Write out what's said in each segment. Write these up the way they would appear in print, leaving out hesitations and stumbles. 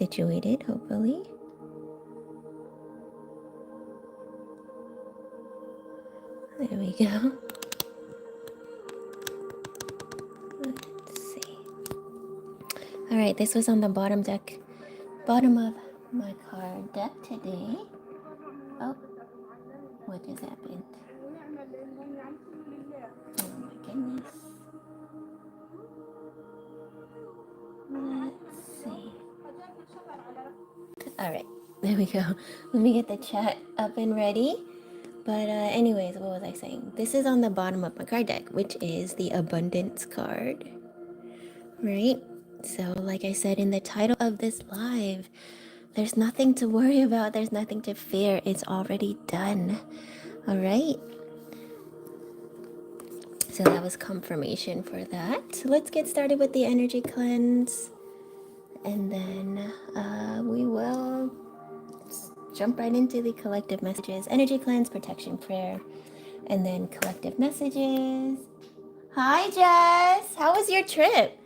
situated, hopefully. There we go. Let's see. All right, this was on the bottom of my card deck today. Oh, what just happened? Oh my goodness. Let's see. All right, there we go. Let me get the chat up and ready. But anyways, what was I saying? This is on the bottom of my card deck, which is the abundance card, right? So like I said in the title of this live, there's nothing to worry about. There's nothing to fear. It's already done. All right. So that was confirmation for that. So let's get started with the energy cleanse. And then we will jump right into the collective messages. Energy cleanse, protection prayer, and then collective messages. Hi, Jess. How was your trip?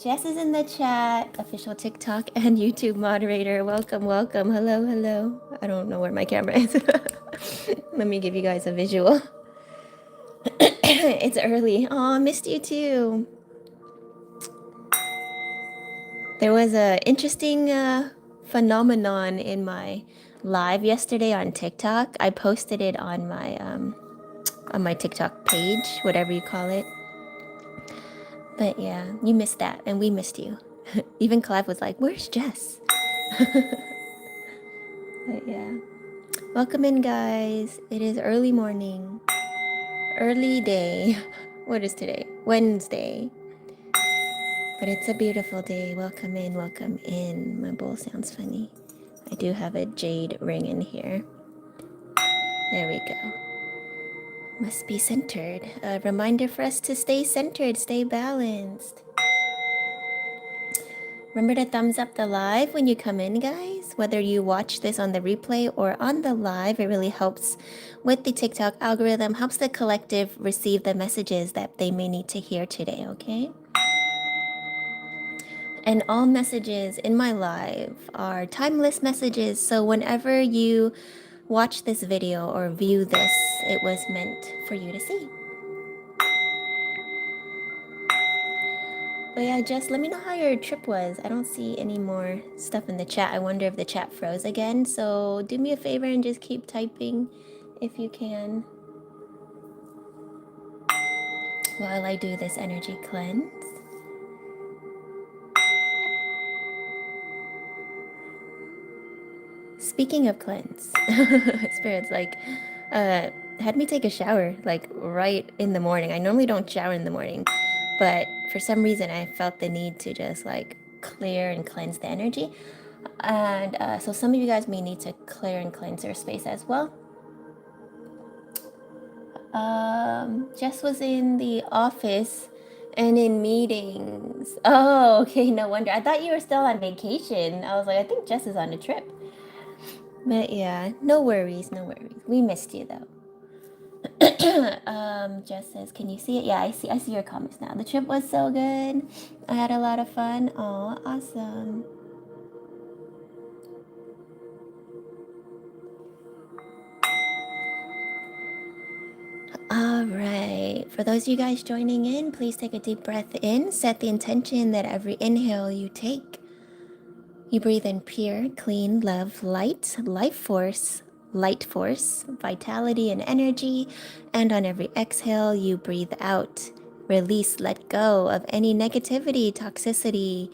Jess is in the chat, official TikTok and YouTube moderator. Welcome, welcome. Hello, hello. I don't know where my camera is. Let me give you guys a visual. It's early. Aw, missed you too. There was a interesting phenomenon in my live yesterday on TikTok. I posted it on my TikTok page, whatever you call it. But yeah, you missed that, and we missed you. Even Clive was like, "Where's Jess?" But yeah, welcome in, guys. It is early morning, early day. What is today? Wednesday. But it's a beautiful day. Welcome in, welcome in. My bowl sounds funny. I do have a jade ring in here. There we go. Must be centered. A reminder for us to stay centered, stay balanced. Remember to thumbs up the live when you come in, guys. Whether you watch this on the replay or on the live, it really helps with the TikTok algorithm, helps the collective receive the messages that they may need to hear today, okay? And all messages in my live are timeless messages, so whenever you watch this video or view this, it was meant for you to see. But yeah, Jess, let me know how your trip was. I don't see any more stuff in the chat. I wonder if the chat froze again. So do me a favor and just keep typing if you can while I do this energy cleanse. Speaking of cleanse, Spirit's like, had me take a shower like right in the morning. I normally don't shower in the morning, but for some reason I felt the need to just like clear and cleanse the energy. And so some of you guys may need to clear and cleanse your space as well. Jess was in the office and in meetings. Oh, okay, no wonder. I thought you were still on vacation. I was like, I think Jess is on a trip. But yeah, no worries, no worries. We missed you though. Jess says, can you see it? Yeah, I see your comments now. The trip was so good. I had a lot of fun. Oh, awesome. All right. For those of you guys joining in, please take a deep breath in. Set the intention that every inhale you take, you breathe in pure, clean love, light, life force, light force, vitality, and energy. And on every exhale, you breathe out, release, let go of any negativity, toxicity,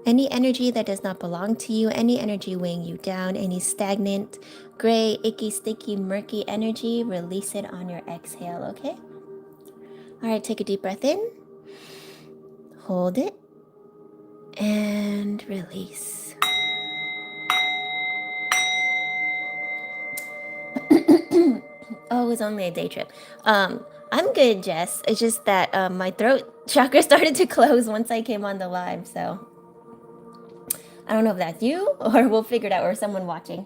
any energy that does not belong to you, any energy weighing you down, any stagnant, gray, icky, sticky, murky energy, release it on your exhale, okay? All right, take a deep breath in, hold it, and release. Oh, it was only a day trip. I'm good, Jess. It's just that my throat chakra started to close once I came on the live, so I don't know if that's you or we'll figure it out, or someone watching.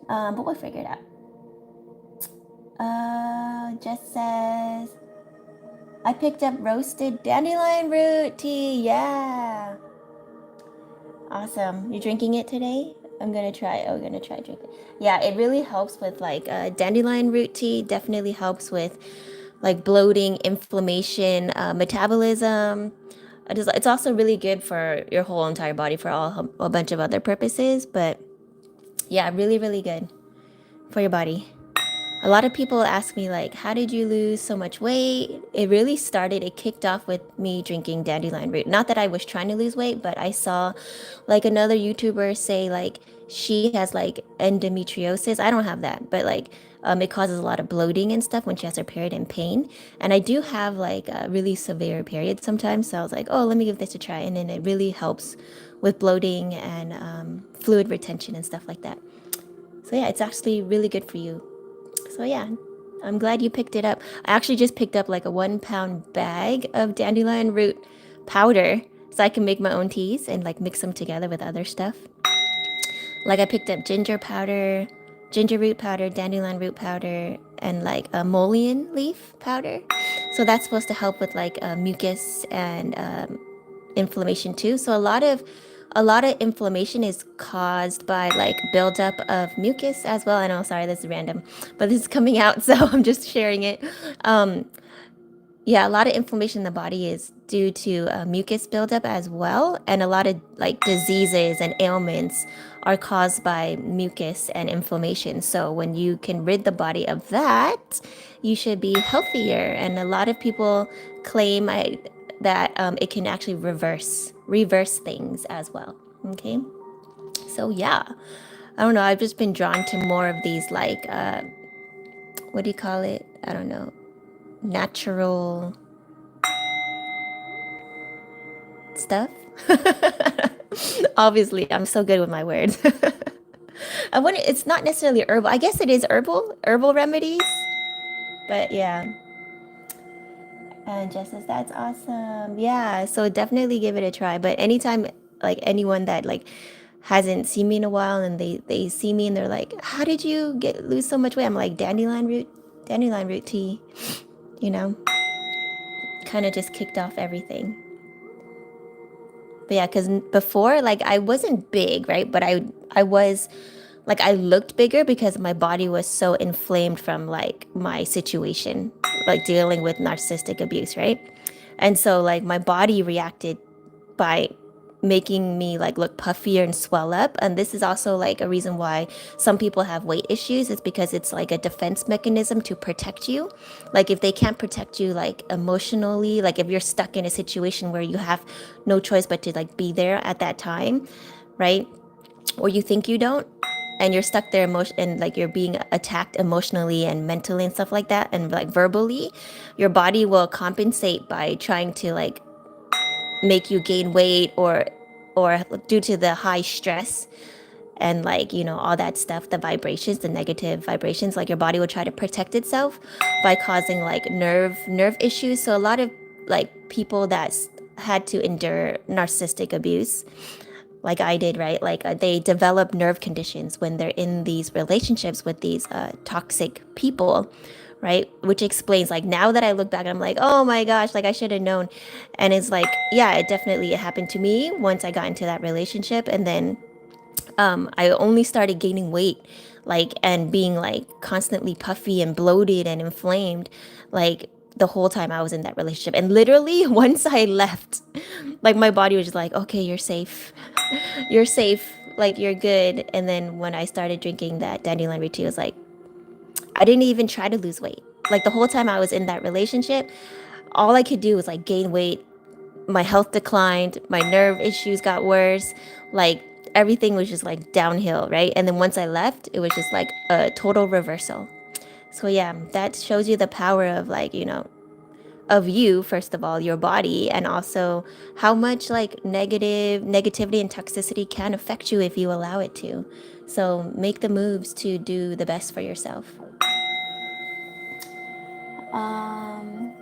But we'll figure it out. Jess says, I picked up roasted dandelion root tea. Yeah. Awesome. You're drinking it today? I'm gonna try. Oh, gonna try drinking. Yeah, it really helps with like dandelion root tea. Definitely helps with like bloating, inflammation, metabolism. It's also really good for your whole entire body for a bunch of other purposes. But yeah, really, really good for your body. A lot of people ask me like, how did you lose so much weight? It kicked off with me drinking dandelion root. Not that I was trying to lose weight, but I saw like another YouTuber say like she has like endometriosis. I don't have that, but like it causes a lot of bloating and stuff when she has her period and pain. And I do have like a really severe period sometimes. So I was like, oh, let me give this a try. And then it really helps with bloating and fluid retention and stuff like that. So yeah, it's actually really good for you. So yeah, I'm glad you picked it up. I actually just picked up like a 1 pound bag of dandelion root powder so I can make my own teas and like mix them together with other stuff. Like I picked up ginger powder, ginger root powder, dandelion root powder, and like a mullein leaf powder. So that's supposed to help with like mucus and inflammation too. So a lot of inflammation is caused by like buildup of mucus as well. I know, sorry, this is random, but this is coming out, so I'm just sharing it. Um, yeah, a lot of inflammation in the body is due to mucus buildup as well, and a lot of like diseases and ailments are caused by mucus and inflammation. So when you can rid the body of that, you should be healthier. And a lot of people claim that it can actually reverse things as well. Okay, so yeah, I don't know. I've just been drawn to more of these like what do you call it? I don't know, natural stuff. Obviously, I'm so good with my words. I wouldn't, it's not necessarily herbal. I guess it is herbal remedies. But yeah. And Jess says, that's awesome. Yeah, so definitely give it a try. But anytime, like anyone that like hasn't seen me in a while and they see me and they're like, how did you lose so much weight? I'm like, dandelion root tea, you know, kind of just kicked off everything. But yeah, because before, like I wasn't big, right? But I was like I looked bigger because my body was so inflamed from like my situation, like dealing with narcissistic abuse, right? And so like my body reacted by making me like look puffier and swell up. And this is also like a reason why some people have weight issues. It's because it's like a defense mechanism to protect you. Like if they can't protect you like emotionally, like if you're stuck in a situation where you have no choice but to like be there at that time, right? Or you think you don't, and you're stuck there emotion and like you're being attacked emotionally and mentally and stuff like that and like verbally, your body will compensate by trying to like make you gain weight or due to the high stress and like all that stuff, the vibrations, the negative vibrations, like your body will try to protect itself by causing like nerve issues. So a lot of like people that had to endure narcissistic abuse like I did, right? Like they develop nerve conditions when they're in these relationships with these toxic people, right? Which explains like now that I look back, I'm like, oh my gosh, like I should have known. And it's like, yeah, it happened to me once I got into that relationship, and then I only started gaining weight, like and being like constantly puffy and bloated and inflamed, like the whole time I was in that relationship. And literally once I left, like my body was just like, okay, you're safe. You're safe. Like you're good. And then when I started drinking that dandelion root tea, it was like I didn't even try to lose weight. Like the whole time I was in that relationship, all I could do was like gain weight. My health declined, my nerve issues got worse, like everything was just like downhill, right? And then once I left, it was just like a total reversal. So yeah, that shows you the power of like, of you, first of all, your body, and also how much like negativity and toxicity can affect you if you allow it to. So make the moves to do the best for yourself. Um,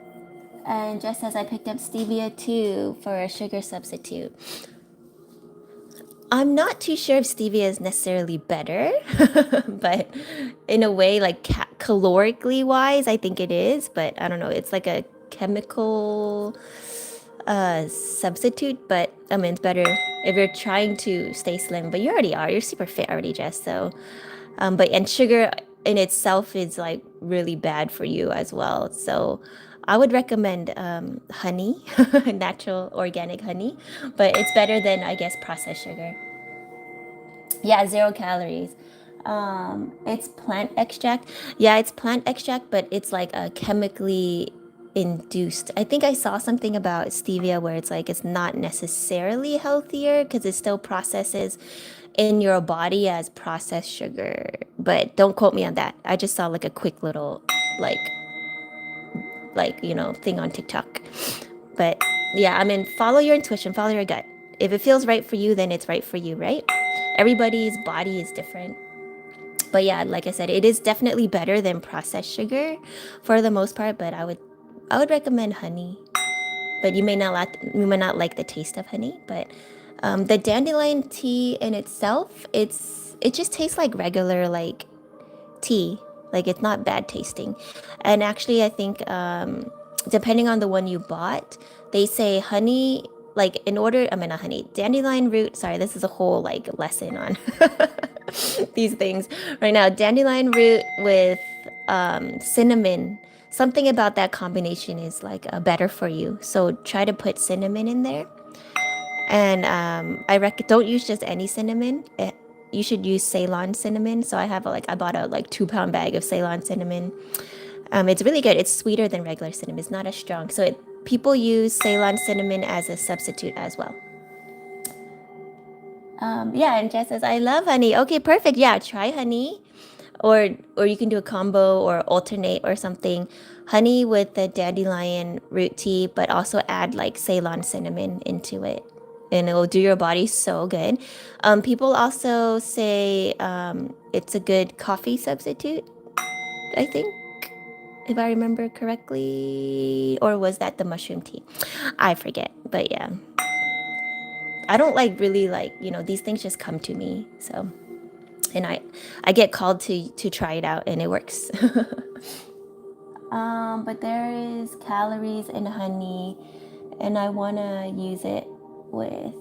and just as I picked up stevia too for a sugar substitute. I'm not too sure if stevia is necessarily better, but in a way, like calorically wise, I think it is. But I don't know. It's like a chemical. substitute, but I mean, it's better if you're trying to stay slim, but you already are. You're super fit already, Jess. So, and sugar in itself is like really bad for you as well. So, I would recommend honey, natural organic honey, but it's better than, I guess, processed sugar. Yeah, 0 calories. It's plant extract. Yeah, it's plant extract, but it's like a chemically induced. I think I saw something about stevia where it's like it's not necessarily healthier because it still processes in your body as processed sugar. But don't quote me on that. I just saw like a quick little like thing on TikTok. But yeah, I mean, follow your intuition, follow your gut. If it feels right for you, then it's right for you, right? Everybody's body is different. But yeah, like I said, it is definitely better than processed sugar for the most part, but I would recommend honey. But you may not like the taste of honey, but the dandelion tea in itself, it just tastes like regular like tea. Like it's not bad tasting. And actually, I think depending on the one you bought, they say honey, like in order, I mean, not honey, dandelion root. Sorry, this is a whole like lesson on these things right now. Dandelion root with cinnamon. Something about that combination is like better for you. So try to put cinnamon in there. And don't use just any cinnamon. You should use Ceylon cinnamon. So I bought a like 2 pound bag of Ceylon cinnamon. It's really good. It's sweeter than regular cinnamon. It's not as strong. So people use Ceylon cinnamon as a substitute as well. Yeah, and Jess says, I love honey. Okay, perfect. Yeah, try honey. Or you can do a combo or alternate or something. Honey with the dandelion root tea, but also add like Ceylon cinnamon into it. And it will do your body so good. People also say it's a good coffee substitute, I think, if I remember correctly. Or was that the mushroom tea? I forget. But yeah. I don't like really like, these things just come to me. So, and I get called to try it out and it works. But there is calories in honey and I want to use it with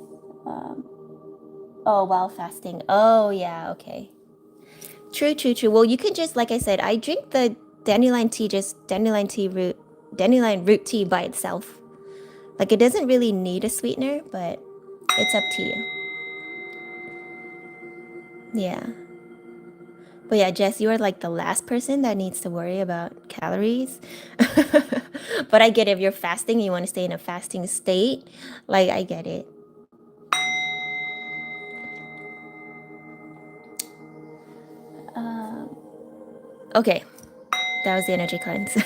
while fasting. Oh yeah, okay. True, true, true. Well, you can just, like I said, I drink the dandelion root tea by itself. Like it doesn't really need a sweetener, but it's up to you. Yeah. But yeah, Jess, you are like the last person that needs to worry about calories. But I get it. If you're fasting, you want to stay in a fasting state. Like, I get it. Um, okay, that was the energy cleanse.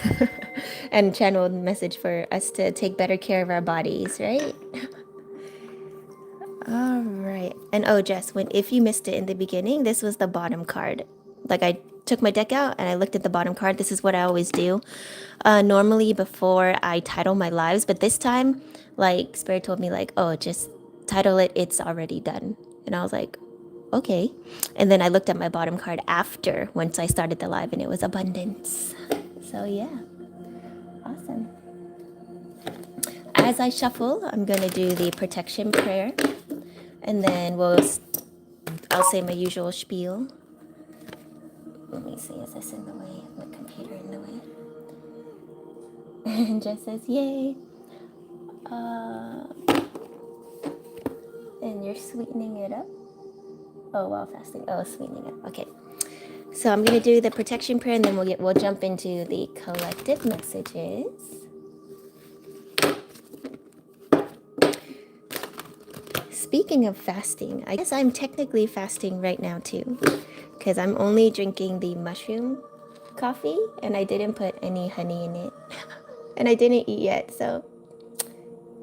And channeled message for us to take better care of our bodies, right? All right. And oh, Jess, if you missed it in the beginning, this was the bottom card. Like I took my deck out and I looked at the bottom card. This is what I always do. Normally before I title my lives, but this time, like Spirit told me, like, oh, just title it. It's already done. And I was like, okay. And then I looked at my bottom card after once I started the live, and it was abundance. So yeah, awesome. As I shuffle, I'm gonna do the protection prayer, and then I'll say my usual spiel. Let me see, is this in the way? My computer in the way? And Jess says, yay. And you're sweetening it up. Oh, while fasting. Oh, sweetening up. Okay. So I'm gonna do the protection prayer, and then we'll jump into the collective messages. Speaking of fasting, I guess I'm technically fasting right now too, because I'm only drinking the mushroom coffee, and I didn't put any honey in it, and I didn't eat yet. So,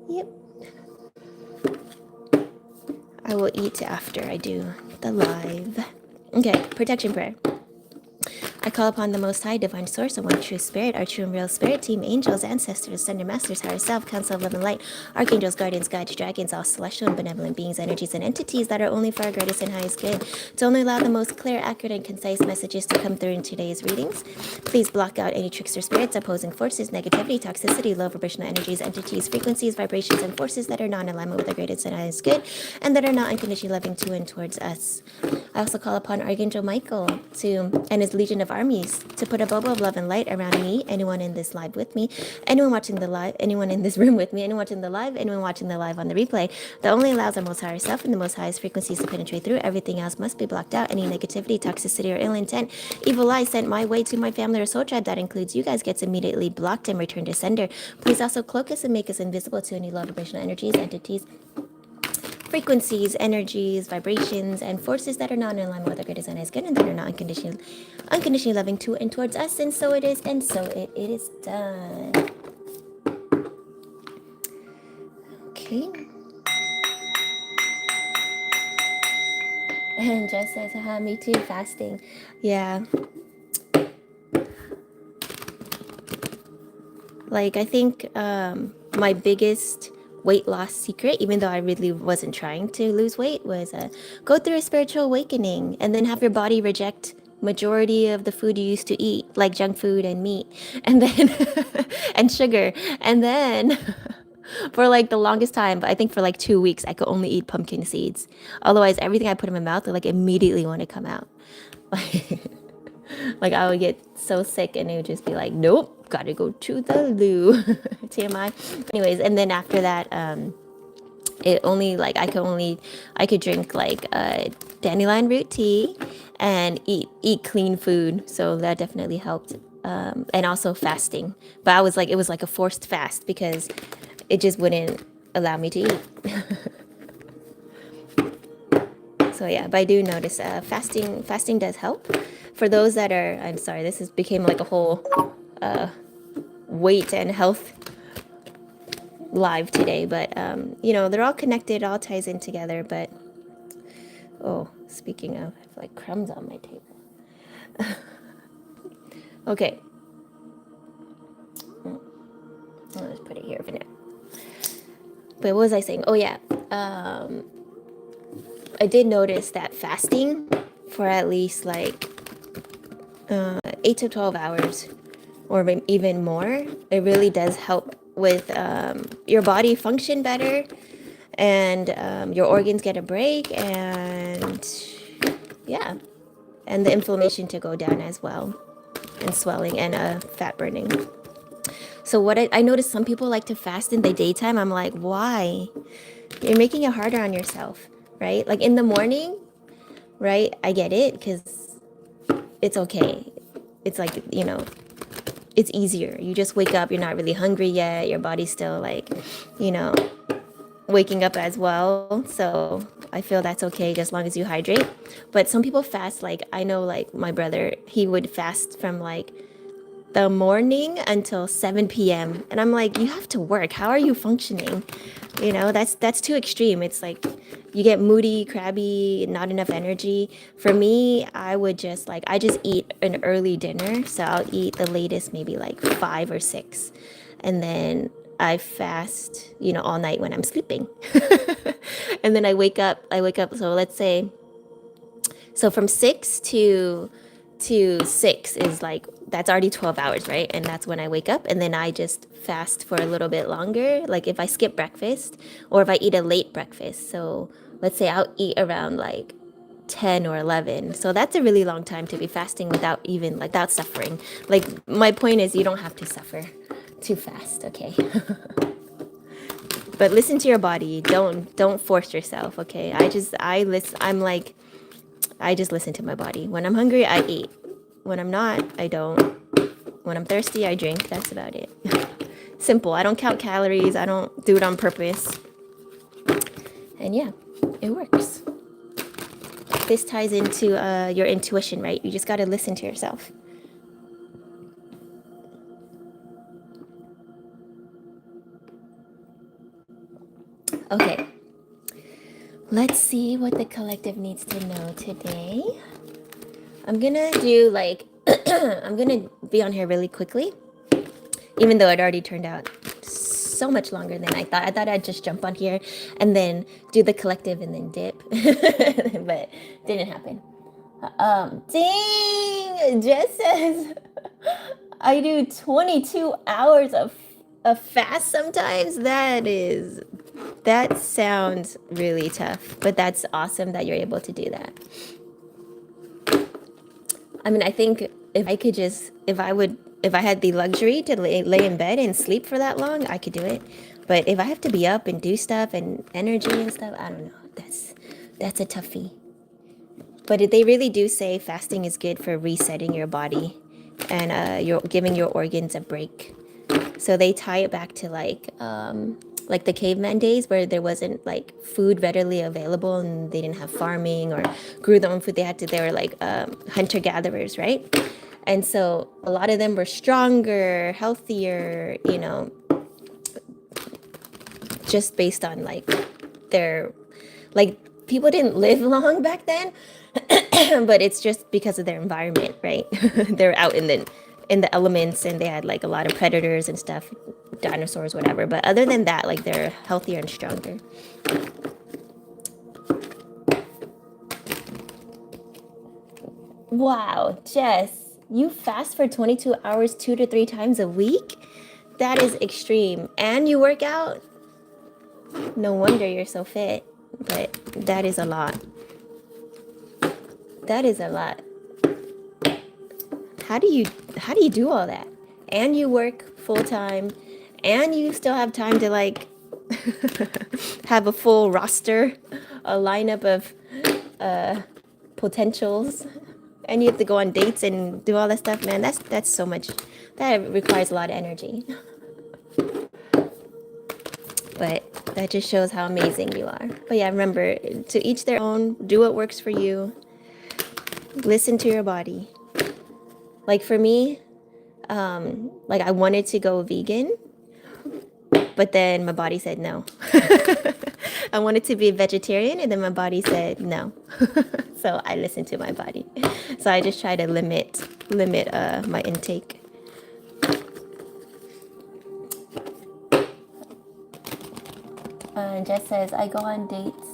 yep. I will eat after I do the live. Okay, protection prayer. I call upon the Most High, Divine Source, and One True Spirit, our true and real spirit team, angels, ancestors, ascended masters, higher self, council of love and light, archangels, guardians, guides, dragons, all celestial and benevolent beings, energies, and entities that are only for our greatest and highest good, to only allow the most clear, accurate, and concise messages to come through in today's readings. Please block out any trickster spirits, opposing forces, negativity, toxicity, low vibrational energies, entities, frequencies, vibrations, and forces that are not in alignment with our greatest and highest good, and that are not unconditionally loving to and towards us. I also call upon Archangel Michael and his legion of armies to put a bubble of love and light around me, anyone in this live with me, anyone watching the live, anyone in this room with me, anyone watching the live, anyone watching the live on the replay, that only allows our most higher self and the most highest frequencies to penetrate through. Everything else must be blocked out. Any negativity, toxicity, or ill intent, evil eye sent my way to my family or soul tribe, that includes you guys, gets immediately blocked and returned to sender. Please also cloak us and make us invisible to any low vibrational energies, entities, frequencies, energies, vibrations, and forces that are not in alignment with our greatest and highest good, and that are not unconditionally loving to and towards us. And so it is, and so it is done. Okay. And Jess says, haha, me too, fasting. Yeah. Like, I think my biggest weight loss secret, even though I really wasn't trying to lose weight, was go through a spiritual awakening and then have your body reject majority of the food you used to eat, like junk food and meat, and then and sugar, and then for like the longest time, but I think for like 2 weeks, I could only eat pumpkin seeds. Otherwise, everything I put in my mouth would like immediately want to come out. Like I would get so sick and it would just be like, nope, gotta go to the loo. TMI. Anyways, and then after that, it only like I could drink like dandelion root tea and eat clean food. So that definitely helped. And also fasting. But I was like, it was like a forced fast because it just wouldn't allow me to eat. So yeah, but I do notice fasting does help. For those that are, I'm sorry, this has became like a whole weight and health live today, but you know, they're all connected, all ties in together. But oh, speaking of, I have like crumbs on my table. Okay, I'll just put it here for now. But what was I saying? Oh yeah, I did notice that fasting for at least like 8 to 12 hours or even more, it really does help with your body function better, and your organs get a break, and yeah, and the inflammation to go down as well, and swelling and fat burning. So what I noticed, some people like to fast in the daytime. I'm like, why? You're making it harder on yourself, right? Like in the morning, right? I get it because it's okay. It's like, you know, it's easier. You just wake up, you're not really hungry yet. Your body's still like, you know, waking up as well. So I feel that's okay as long as you hydrate. But some people fast, like I know like my brother, he would fast from like the morning until 7 p.m. And I'm like, you have to work. How are you functioning? You know, that's too extreme. It's like you get moody, crabby, not enough energy. For me, I would just like, I just eat an early dinner. So I'll eat the latest maybe like 5 or 6. And then I fast, you know, all night when I'm sleeping. And then I wake up. So let's say, so from 6 to 6 is like, that's already 12 hours, right? And that's when I wake up, and then I just fast for a little bit longer. Like if I skip breakfast or if I eat a late breakfast. So let's say I'll eat around like 10 or 11. So that's a really long time to be fasting without even like without suffering. Like my point is, you don't have to suffer to fast, okay? But listen to your body. Don't force yourself, okay? I just listen to my body. When I'm hungry, I eat. When I'm not, I don't. When I'm thirsty, I drink. That's about it. Simple. I don't count calories. I don't do it on purpose. And yeah, it works. This ties into your intuition, right? You just got to listen to yourself. Okay. Let's see what the collective needs to know today. I'm gonna do like I'm gonna be on here really quickly, even though it already turned out so much longer than I thought. I thought I'd just jump on here and then do the collective and then dip, but didn't happen. Dang, Jess says I do 22 hours of fast sometimes. That sounds really tough, but that's awesome that you're able to do that. I mean, I think if I could just, if I had the luxury to lay in bed and sleep for that long, I could do it. But if I have to be up and do stuff and energy and stuff, I don't know. That's a toughie. But they really do say fasting is good for resetting your body and you're giving your organs a break. So they tie it back to like the caveman days where there wasn't like food readily available and they didn't have farming or grew their own food. They were like hunter gatherers, right? And so a lot of them were stronger, healthier, you know, just based on like their, like people didn't live long back then, but it's just because of their environment, right? They're out in the elements and they had like a lot of predators and stuff, dinosaurs, whatever. But other than that, like they're healthier and stronger. Wow, Jess, you fast for 22 hours 2 to 3 times a week? That is extreme. And you work out? No wonder you're so fit. But that is a lot. That is a lot. How do you do all that? And you work full time and you still have time to like have a full roster, a lineup of potentials, and you have to go on dates and do all that stuff, man. That's so much. That requires a lot of energy. But that just shows how amazing you are. But yeah, remember, to each their own. Do what works for you. Listen to your body. Like for me, like I wanted to go vegan, but then my body said no. I wanted to be a vegetarian, and then my body said no. So I listened to my body. So I just try to limit my intake. Jess says I go on dates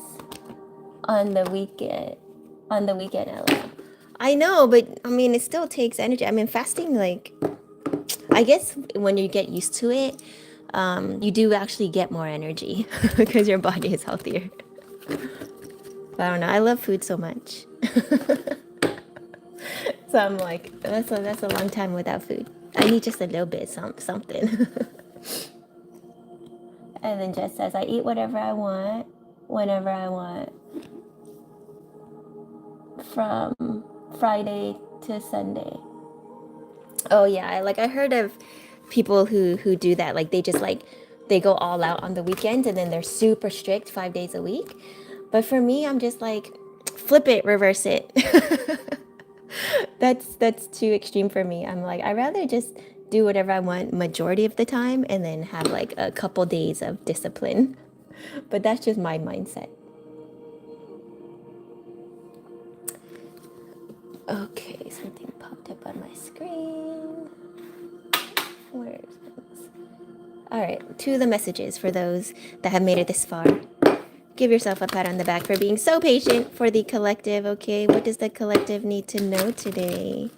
on the weekend. LOL. I know, but I mean, it still takes energy. I mean, fasting, like, I guess when you get used to it, you do actually get more energy because your body is healthier. But I don't know. I love food so much. So I'm like, that's a long time without food. I need just a little bit something. And then Jess says, I eat whatever I want, whenever I want, from Friday to Sunday. Oh yeah, I heard of people who do that. Like they just like they go all out on the weekends and then they're super strict 5 days a week. But for me, I'm just like flip it, reverse it. That's too extreme for me. I'm like, I'd rather just do whatever I want majority of the time and then have like a couple days of discipline. But that's just my mindset. Okay, something popped up on my screen. Where is this? All right, to the messages for those that have made it this far. Give yourself a pat on the back for being so patient for the collective, okay? What does the collective need to know today?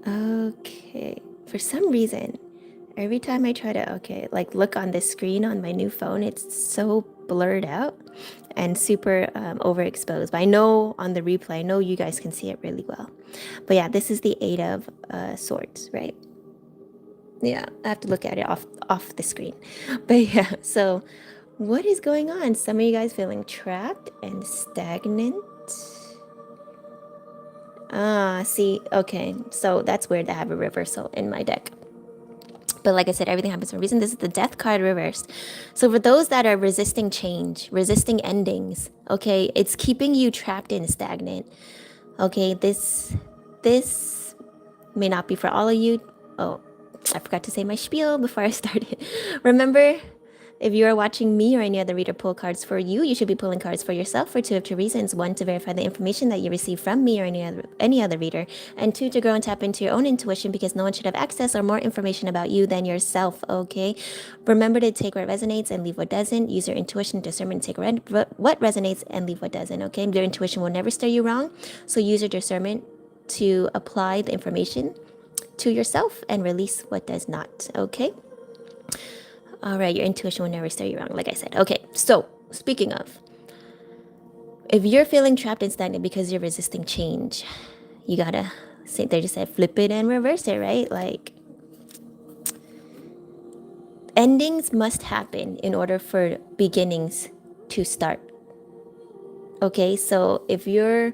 Okay, for some reason, every time I try to, like look on the screen on my new phone, it's so blurred out and super overexposed. But I know on the replay, I know you guys can see it really well. But yeah, this is the Eight of Swords, right? Yeah, I have to look at it off the screen. But yeah, so what is going on? Some of you guys feeling trapped and stagnant. See, okay, so that's weird to have a reversal in my deck. But like I said, everything happens for a reason. This is the Death card reversed. So for those that are resisting change, resisting endings, okay, it's keeping you trapped and stagnant. Okay, this may not be for all of you. Oh, I forgot to say my spiel before I started. Remember If you are watching me or any other reader pull cards for you, you should be pulling cards for yourself for two of two reasons. One, to verify the information that you receive from me or any other reader. And two, to grow and tap into your own intuition, because no one should have access or more information about you than yourself, okay? Remember to take what resonates and leave what doesn't. Use your intuition, discernment, take what resonates and leave what doesn't, okay? Your intuition will never steer you wrong. So use your discernment to apply the information to yourself and release what does not, okay? All right, your intuition will never steer you wrong, like I said. Okay, so speaking of, if you're feeling trapped and stagnant because you're resisting change, you gotta, they just said flip it and reverse it, right? Like, endings must happen in order for beginnings to start. Okay, so if you're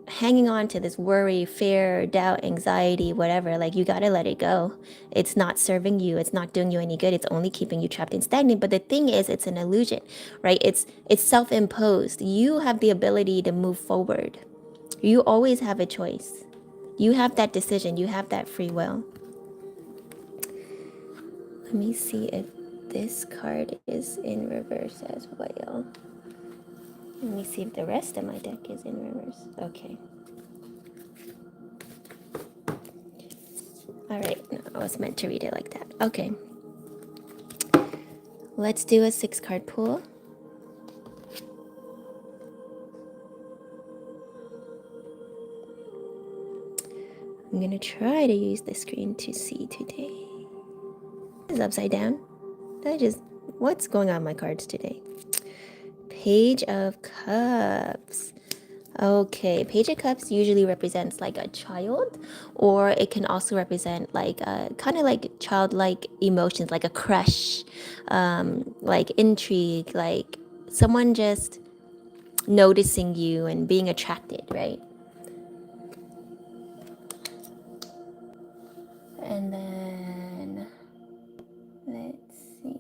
hanging on to this worry, fear, doubt, anxiety, whatever, like, you gotta let it go. It's not serving you. It's not doing you any good. It's only keeping you trapped and stagnant. But the thing is, it's an illusion, right? It's self-imposed. You have the ability to move forward. You always have a choice. You have that decision. You have that free will. Let me see if this card is in reverse as well. Let me see if the rest of my deck is in reverse. Okay. All right. No, I was meant to read it like that. Okay. Let's do a 6-card pull. I'm going to try to use the screen to see today. It's upside down. What's going on with my cards today? Page of Cups. Okay, Page of Cups usually represents like a child, or it can also represent like kind of like childlike emotions, like a crush, like intrigue, like someone just noticing you and being attracted, right? And then let's see.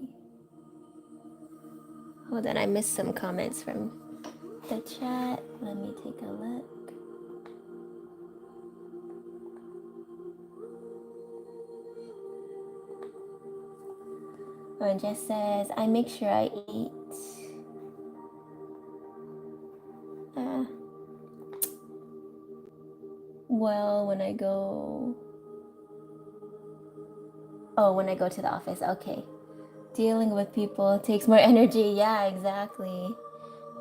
Hold on, I missed some comments from the chat. Let me take a look. Oh, it just says, I make sure I eat. Well, when I go... Oh, when I go to the office. Okay. Dealing with people takes more energy. Yeah, exactly.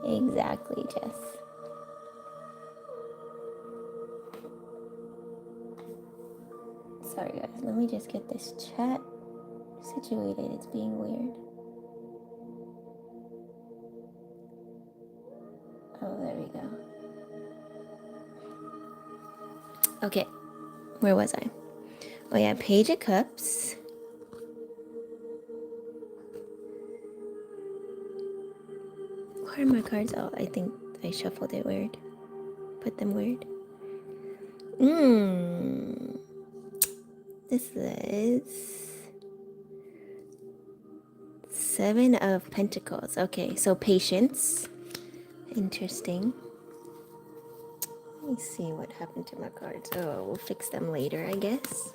Exactly, Jess. Sorry, guys. Let me just get this chat situated. It's being weird. Oh, there we go. Okay. Where was I? Oh, yeah. Page of Cups. Where are my cards? Oh, I think I shuffled it weird. Put them weird. This is 7 of Pentacles. Okay, so patience. Interesting. Let me see what happened to my cards. Oh, we'll fix them later, I guess.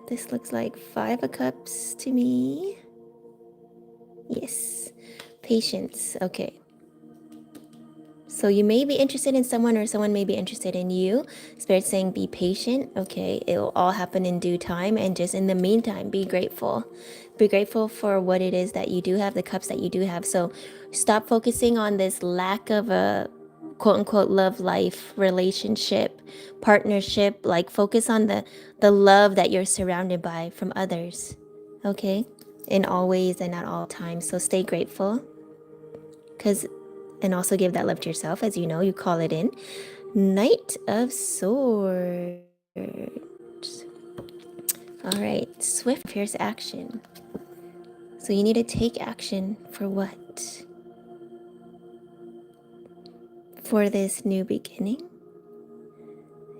This looks like 5 of Cups to me. Yes. Patience. Okay. So you may be interested in someone, or someone may be interested in you. Spirit's saying be patient. Okay, it will all happen in due time, and just in the meantime, be grateful. Be grateful for what it is that you do have, the cups that you do have. So stop focusing on this lack of a quote unquote love life, relationship, partnership. Like, focus on the love that you're surrounded by from others. Okay, in all ways and at all times. So stay grateful, and also give that love to yourself. As you know, you call it in. Knight of Swords. All right, swift, fierce action. So you need to take action for what? For this new beginning?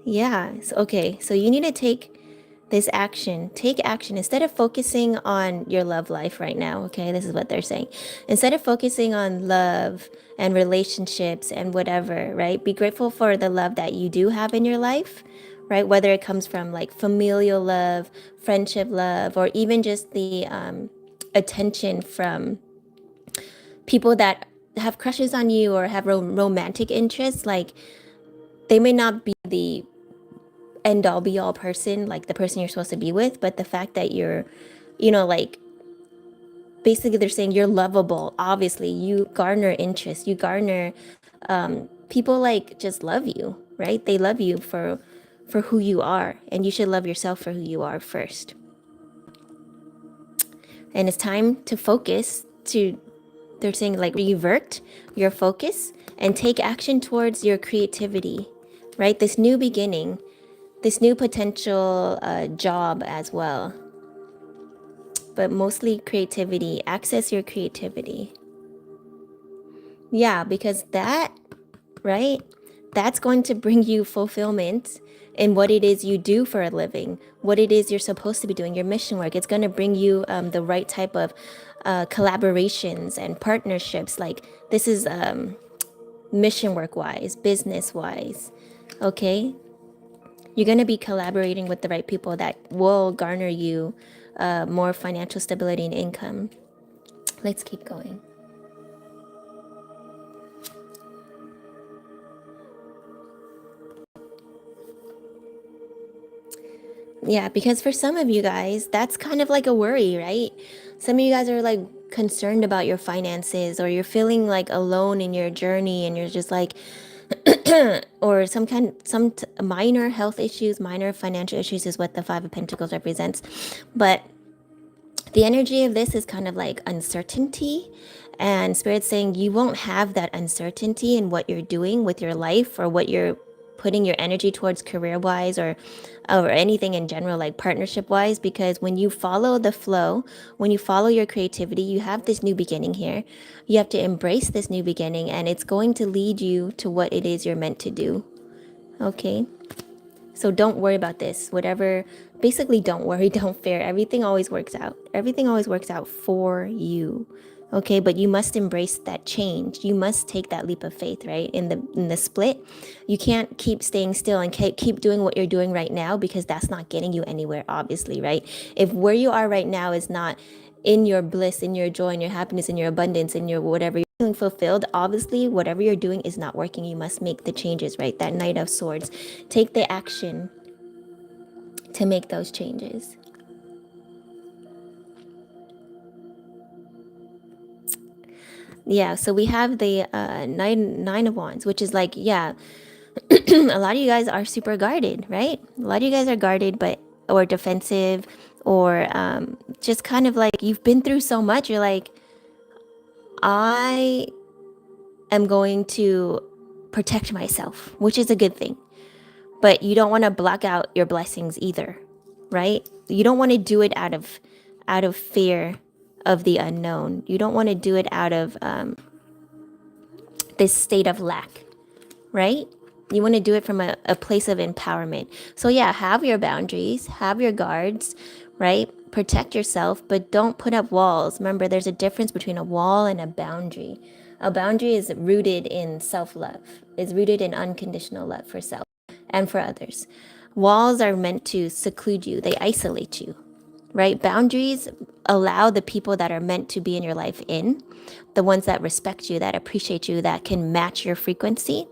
Yeah, okay, so you need to take this action. Take action instead of focusing on your love life right now. Okay, this is what they're saying. Instead of focusing on love and relationships and whatever, right? Be grateful for the love that you do have in your life, right? Whether it comes from like familial love, friendship love, or even just the attention from people that have crushes on you or have romantic interests. Like, they may not be the end all be all person, like the person you're supposed to be with, but the fact that you're, like, basically they're saying you're lovable. Obviously, you garner interest, you garner people like just love you, right? They love you for who you are, and you should love yourself for who you are first. And it's time to focus to, they're saying, like, revert your focus and take action towards your creativity, right? This new beginning, this new potential job as well, but mostly creativity. Access your creativity. Yeah, because that, right, that's going to bring you fulfillment in what it is you do for a living, what it is you're supposed to be doing, your mission work. It's going to bring you the right type of collaborations and partnerships. Like, this is mission work wise, business wise. Okay, you're going to be collaborating with the right people that will garner you more financial stability and income. Let's keep going. Yeah, because for some of you guys, that's kind of like a worry, right? Some of you guys are like concerned about your finances, or you're feeling like alone in your journey, and you're just like, or some minor health issues, minor financial issues is what the Five of Pentacles represents. But the energy of this is kind of like uncertainty, and Spirit's saying you won't have that uncertainty in what you're doing with your life, or what you're putting your energy towards career wise, or anything in general, like partnership wise, because when you follow the flow, when you follow your creativity, you have this new beginning here. You have to embrace this new beginning, and it's going to lead you to what it is you're meant to do. Okay, so don't worry about this. Whatever, basically, don't worry, don't fear. Everything always works out. Everything always works out for you. Okay, but you must embrace that change. You must take that leap of faith, right? In the split, you can't keep staying still and keep doing what you're doing right now, because that's not getting you anywhere, obviously, right? If where you are right now is not in your bliss, in your joy, in your happiness, in your abundance, in your whatever, you're feeling fulfilled, obviously whatever you're doing is not working. You must make the changes, right? That Knight of Swords. Take the action to make those changes. Yeah, so we have the nine of Wands, which is like, yeah, a lot of you guys are super guarded, right? A lot of you guys are guarded, but, or defensive, or just kind of like, you've been through so much. You're like, I am going to protect myself, which is a good thing. But you don't want to block out your blessings either, right? You don't want to do it out of fear of the unknown. You don't want to do it out of this state of lack, right? You want to do it from a place of empowerment. So yeah, have your boundaries, have your guards, right? Protect yourself, but don't put up walls. Remember, there's a difference between a wall and a boundary. A boundary is rooted in self-love, is rooted in unconditional love for self and for others. Walls are meant to seclude you, they isolate you, right? Boundaries allow the people that are meant to be in your life in, the ones that respect you, that appreciate you, that can match your frequency.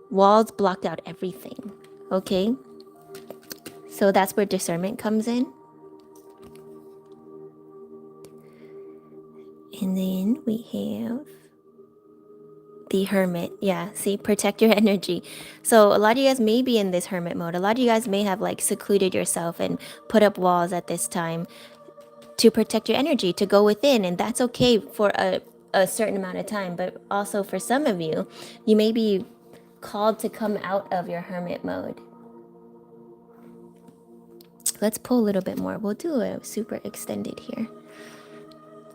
Walls blocked out everything, okay? So that's where discernment comes in. And then we have the Hermit. Yeah, see, protect your energy. So a lot of you guys may be in this hermit mode. A lot of you guys may have like secluded yourself and put up walls at this time to protect your energy, to go within. And that's okay for a certain amount of time. But also for some of you, you may be called to come out of your hermit mode. Let's pull a little bit more. We'll do a super extended here,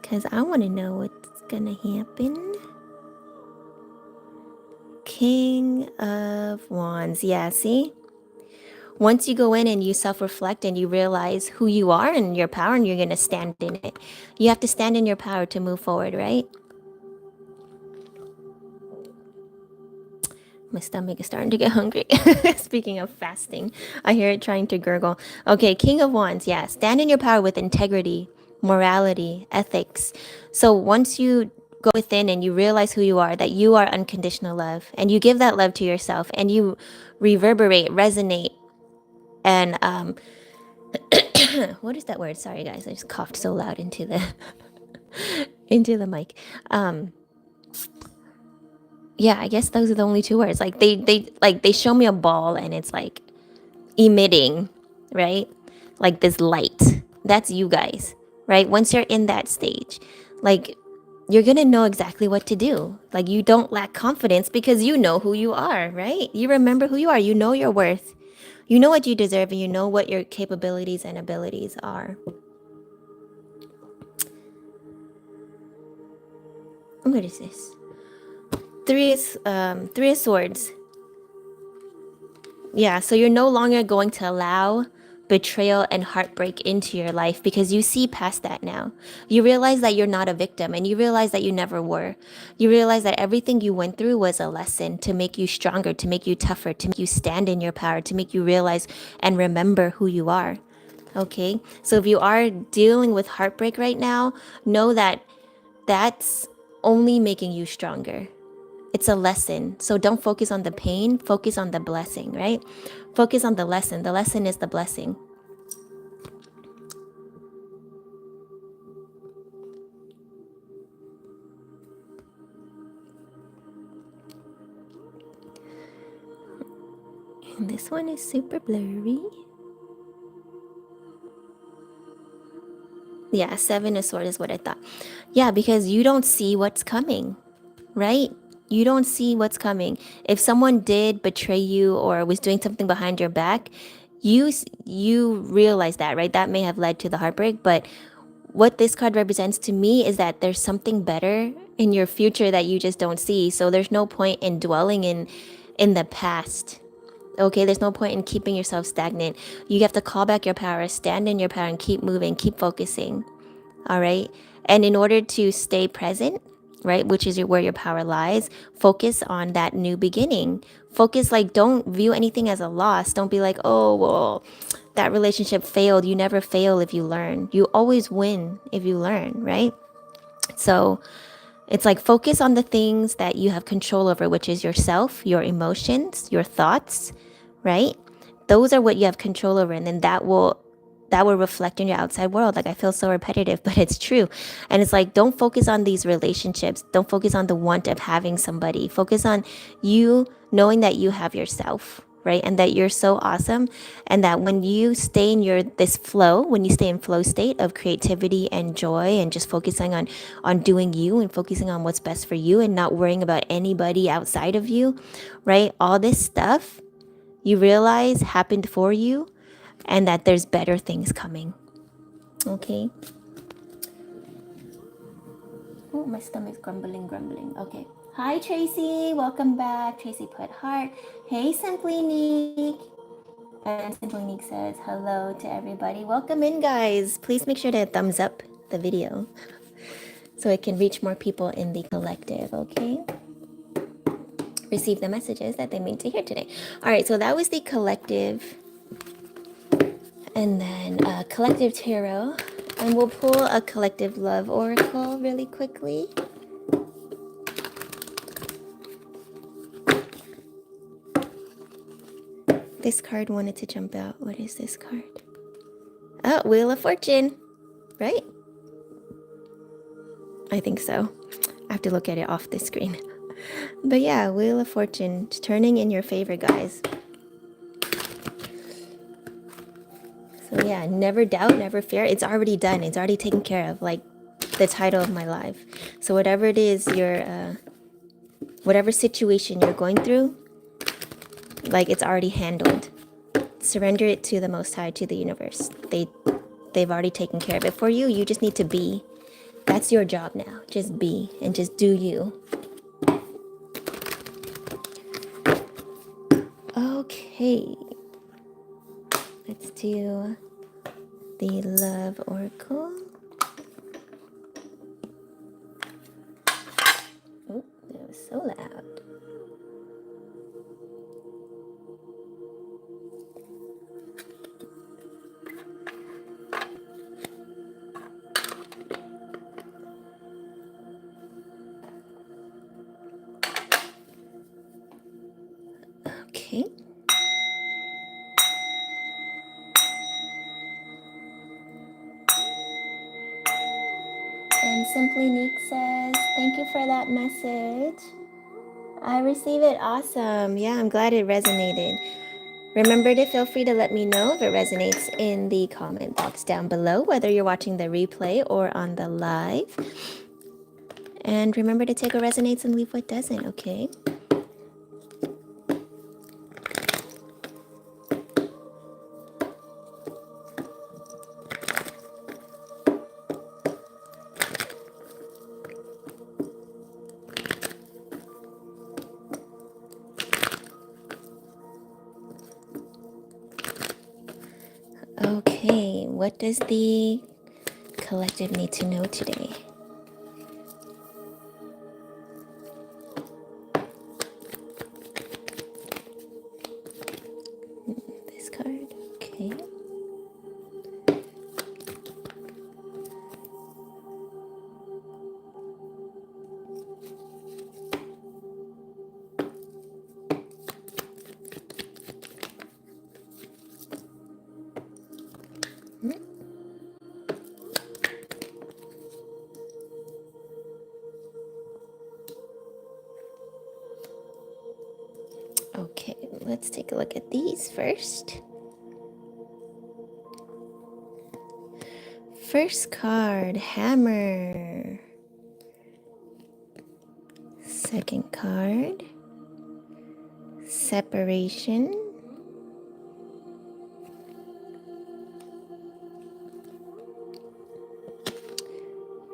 because I want to know what's gonna happen. King of Wands. Yeah, see? Once you go in and you self-reflect and you realize who you are and your power, and you're going to stand in it. You have to stand in your power to move forward, right? My stomach is starting to get hungry. Speaking of fasting, I hear it trying to gurgle. Okay, King of Wands, yeah. Stand in your power with integrity, morality, ethics. So once you go within and you realize who you are, that you are unconditional love, and you give that love to yourself, and you reverberate, resonate, and what is that word? Sorry guys, I just coughed so loud into the into the mic. Um, yeah, I guess those are the only two words. Like they show me a ball and it's like emitting, right? Like this light. That's you guys, right? Once you're in that stage, like you're going to know exactly what to do. Like you don't lack confidence because you know who you are, right? You remember who you are. You know your worth. You know what you deserve and you know what your capabilities and abilities are. What is this? Three of swords. Yeah, so you're no longer going to allow betrayal and heartbreak into your life because you see past that now. You realize that you're not a victim and you realize that you never were. You realize that everything you went through was a lesson to make you stronger, to make you tougher, to make you stand in your power, to make you realize and remember who you are. Okay? So if you are dealing with heartbreak right now, know that that's only making you stronger. It's a lesson. So don't focus on the pain, focus on the blessing, right? Focus on the lesson. The lesson is the blessing. And this one is super blurry. Yeah, Seven of Swords is what I thought. Yeah, because you don't see what's coming, right? You don't see what's coming. If someone did betray you or was doing something behind your back, you realize that, right? That may have led to the heartbreak, but what this card represents to me is that there's something better in your future that you just don't see. So there's no point in dwelling in the past. Okay, there's no point in keeping yourself stagnant. You have to call back your power, stand in your power, and keep moving, keep focusing. All right. And in order to stay present, right, which is where your power lies, focus on that new beginning. Focus, like, don't view anything as a loss. Don't be like, oh, well, that relationship failed. You never fail if you learn. You always win if you learn, right? So it's like focus on the things that you have control over, which is yourself, your emotions, your thoughts, right? Those are what you have control over, and then that will reflect in your outside world. Like, I feel so repetitive, but it's true. And it's like, don't focus on these relationships. Don't focus on the want of having somebody. Focus on you knowing that you have yourself, right? And that you're so awesome. And that when you stay in this flow, when you stay in flow state of creativity and joy and just focusing on doing you and focusing on what's best for you and not worrying about anybody outside of you, right? All this stuff you realize happened for you and that there's better things coming. Okay. Oh, my stomach's grumbling. Okay. Hi, Tracy. Welcome back. Tracy put heart. Hey, Simply Neek. And Simply Neek says hello to everybody. Welcome in, guys. Please make sure to thumbs up the video so it can reach more people in the collective, okay? Receive the messages that they mean to hear today. All right, so that was the collective. And then collective tarot. And we'll pull a collective love oracle really quickly. This card wanted to jump out. What is this card? Oh, Wheel of Fortune, right? I think so. I have to look at it off the screen. But yeah, Wheel of Fortune, turning in your favor, guys. So yeah, never doubt, never fear. It's already done. It's already taken care of, like the title of my life. So whatever it is, whatever situation you're going through, like it's already handled. Surrender it to the Most High, to the universe. They've already taken care of it for you. You just need to be. That's your job now. Just be and just do you. Okay. Let's do the Love Oracle. Oh, that was so loud. Simply Neat says, thank you for that message. I receive it. Awesome. Yeah, I'm glad it resonated. Remember to feel free to let me know if it resonates in the comment box down below, whether you're watching the replay or on the live. And remember to take what resonates and leave what doesn't, okay? Okay, what does the collective need to know today? This card, okay. Okay, let's take a look at these first. First card, Hammer. Second card, Separation.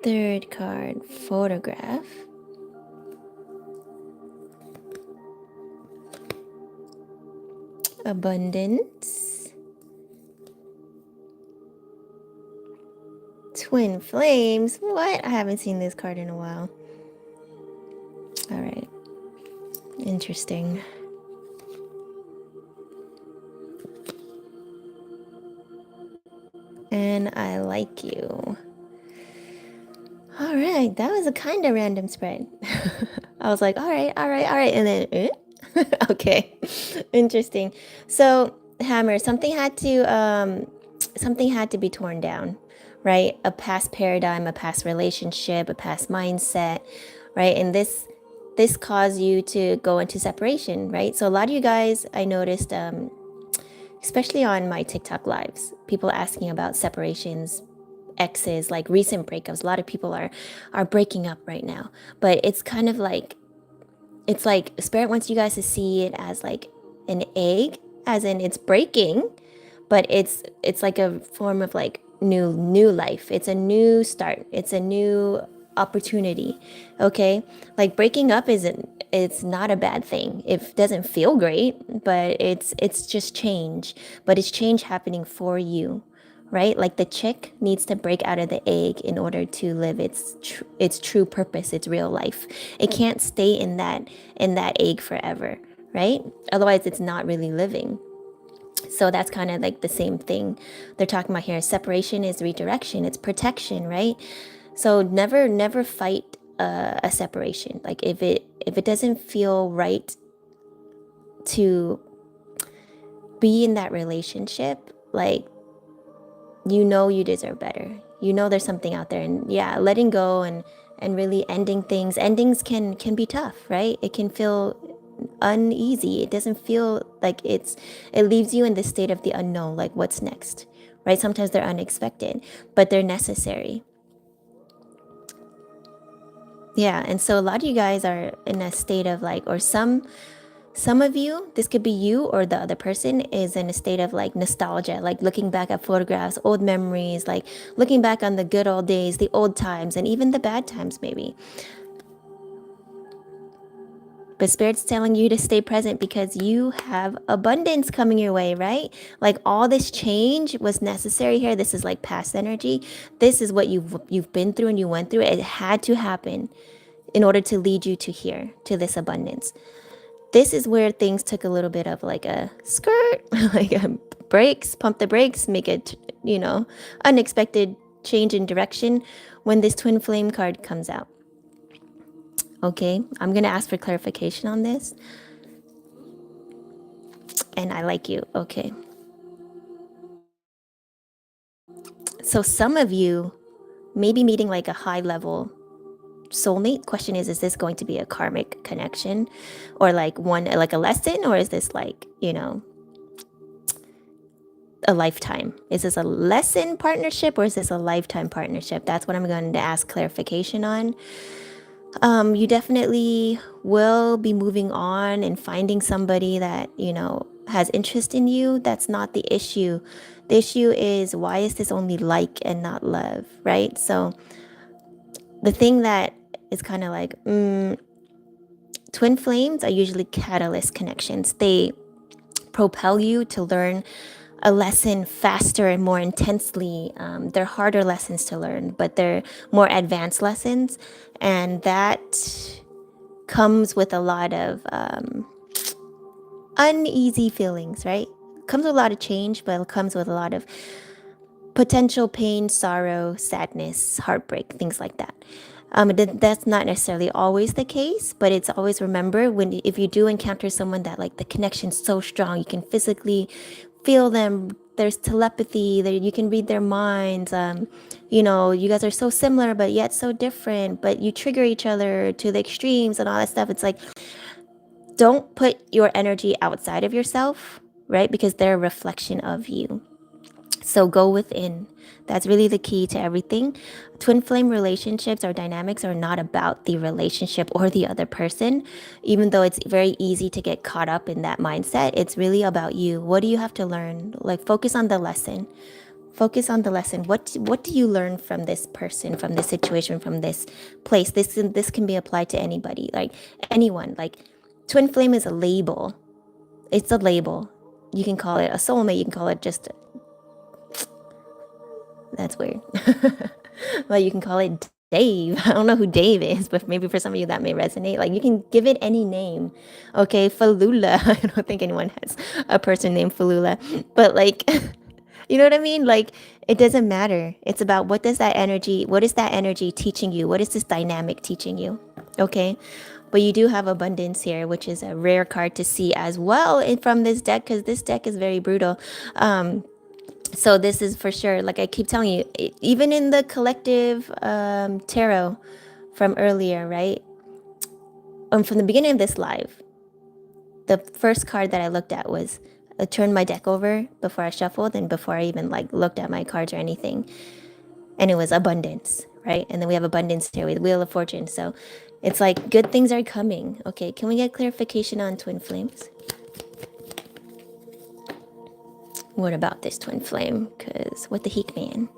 Third card, Photograph. Abundance. Twin Flames. What? I haven't seen this card in a while. All right. Interesting. And I like you. All right. That was a kind of random spread. I was like, all right. And then, okay. Interesting. So, Hammer, something had to be torn down, right? A past paradigm, a past relationship, a past mindset, right? And this caused you to go into separation, right? So a lot of you guys, I noticed, especially on my TikTok lives, people asking about separations, exes, like recent breakups. A lot of people are breaking up right now, but it's kind of like, it's like Spirit wants you guys to see it as like an egg, as in it's breaking, but it's like a form of like new life. It's a new start. It's a new opportunity. Okay, like breaking up isn't, it's not a bad thing. It doesn't feel great, but it's just change. But it's change happening for you, right? Like the chick needs to break out of the egg in order to live its true purpose, its real life. It can't stay in that egg forever, right? Otherwise, it's not really living. So that's kind of like the same thing they're talking about here. Separation is redirection, it's protection, right? So never fight a separation. Like if it doesn't feel right to be in that relationship, like you deserve better. You know there's something out there, and yeah, letting go and really ending things. Endings can be tough, right? It can feel uneasy. It doesn't feel like it leaves you in the state of the unknown, like what's next, right? Sometimes they're unexpected, but they're necessary. Yeah, and so a lot of you guys are in a state of like, or some of you, this could be you or the other person, is in a state of like nostalgia, like looking back at photographs, old memories, like looking back on the good old days, the old times, and even the bad times maybe. But Spirit's telling you to stay present because you have abundance coming your way, right? Like all this change was necessary here. This is like past energy. This is what you've been through and you went through. It had to happen in order to lead you to here, to this abundance. This is where things took a little bit of like a skirt, like a brakes, pump the brakes, make it, unexpected change in direction when this twin flame card comes out. Okay, I'm going to ask for clarification on this. And I like you. Okay. So some of you maybe meeting like a high level soulmate. Question is this going to be a karmic connection, or like a lesson, or is this like, a lifetime? Is this a lesson partnership, or is this a lifetime partnership? That's what I'm going to ask clarification on. You definitely will be moving on and finding somebody that, has interest in you. That's not the issue. The issue is, why is this only like and not love, right? So the thing that is kind of like, twin flames are usually catalyst connections. They propel you to learn a lesson faster and more intensely. They're harder lessons to learn, but they're more advanced lessons. And that comes with a lot of uneasy feelings, right? Comes with a lot of change, but it comes with a lot of potential pain, sorrow, sadness, heartbreak, things like that. That's not necessarily always the case, but it's always, remember, if you do encounter someone that like the connection's so strong, you can physically feel them, there's telepathy, you can read their minds, you guys are so similar but yet so different, but you trigger each other to the extremes and all that stuff. It's like, don't put your energy outside of yourself, right? Because they're a reflection of you. So go within. That's really the key to everything. Twin flame relationships or dynamics are not about the relationship or the other person, even though it's very easy to get caught up in that mindset. It's really about you. What do you have to learn? Like, focus on the lesson. Focus on the lesson. What do you learn from this person, from this situation, from this place? This can be applied to anybody, like anyone. Like, twin flame is a label. It's a label. You can call it a soulmate. You can call it just, that's weird. Well, you can call it Dave. I don't know who Dave is, but maybe for some of you that may resonate. Like, you can give it any name. Okay, Falula. I don't think anyone has a person named Falula. But like, you know what I mean? Like, it doesn't matter. It's about, what is that energy teaching you? What is this dynamic teaching you? Okay? But you do have abundance here, which is a rare card to see as well from this deck, because this deck is very brutal. So this is for sure, like I keep telling you, even in the collective tarot from earlier, right? From the beginning of this live, the first card that I looked at was, I turned my deck over before I shuffled and before I even like looked at my cards or anything. And it was abundance, right? And then we have abundance here with Wheel of Fortune. So it's like, good things are coming. Okay, can we get clarification on twin flames? What about this twin flame? Because what the heck, man?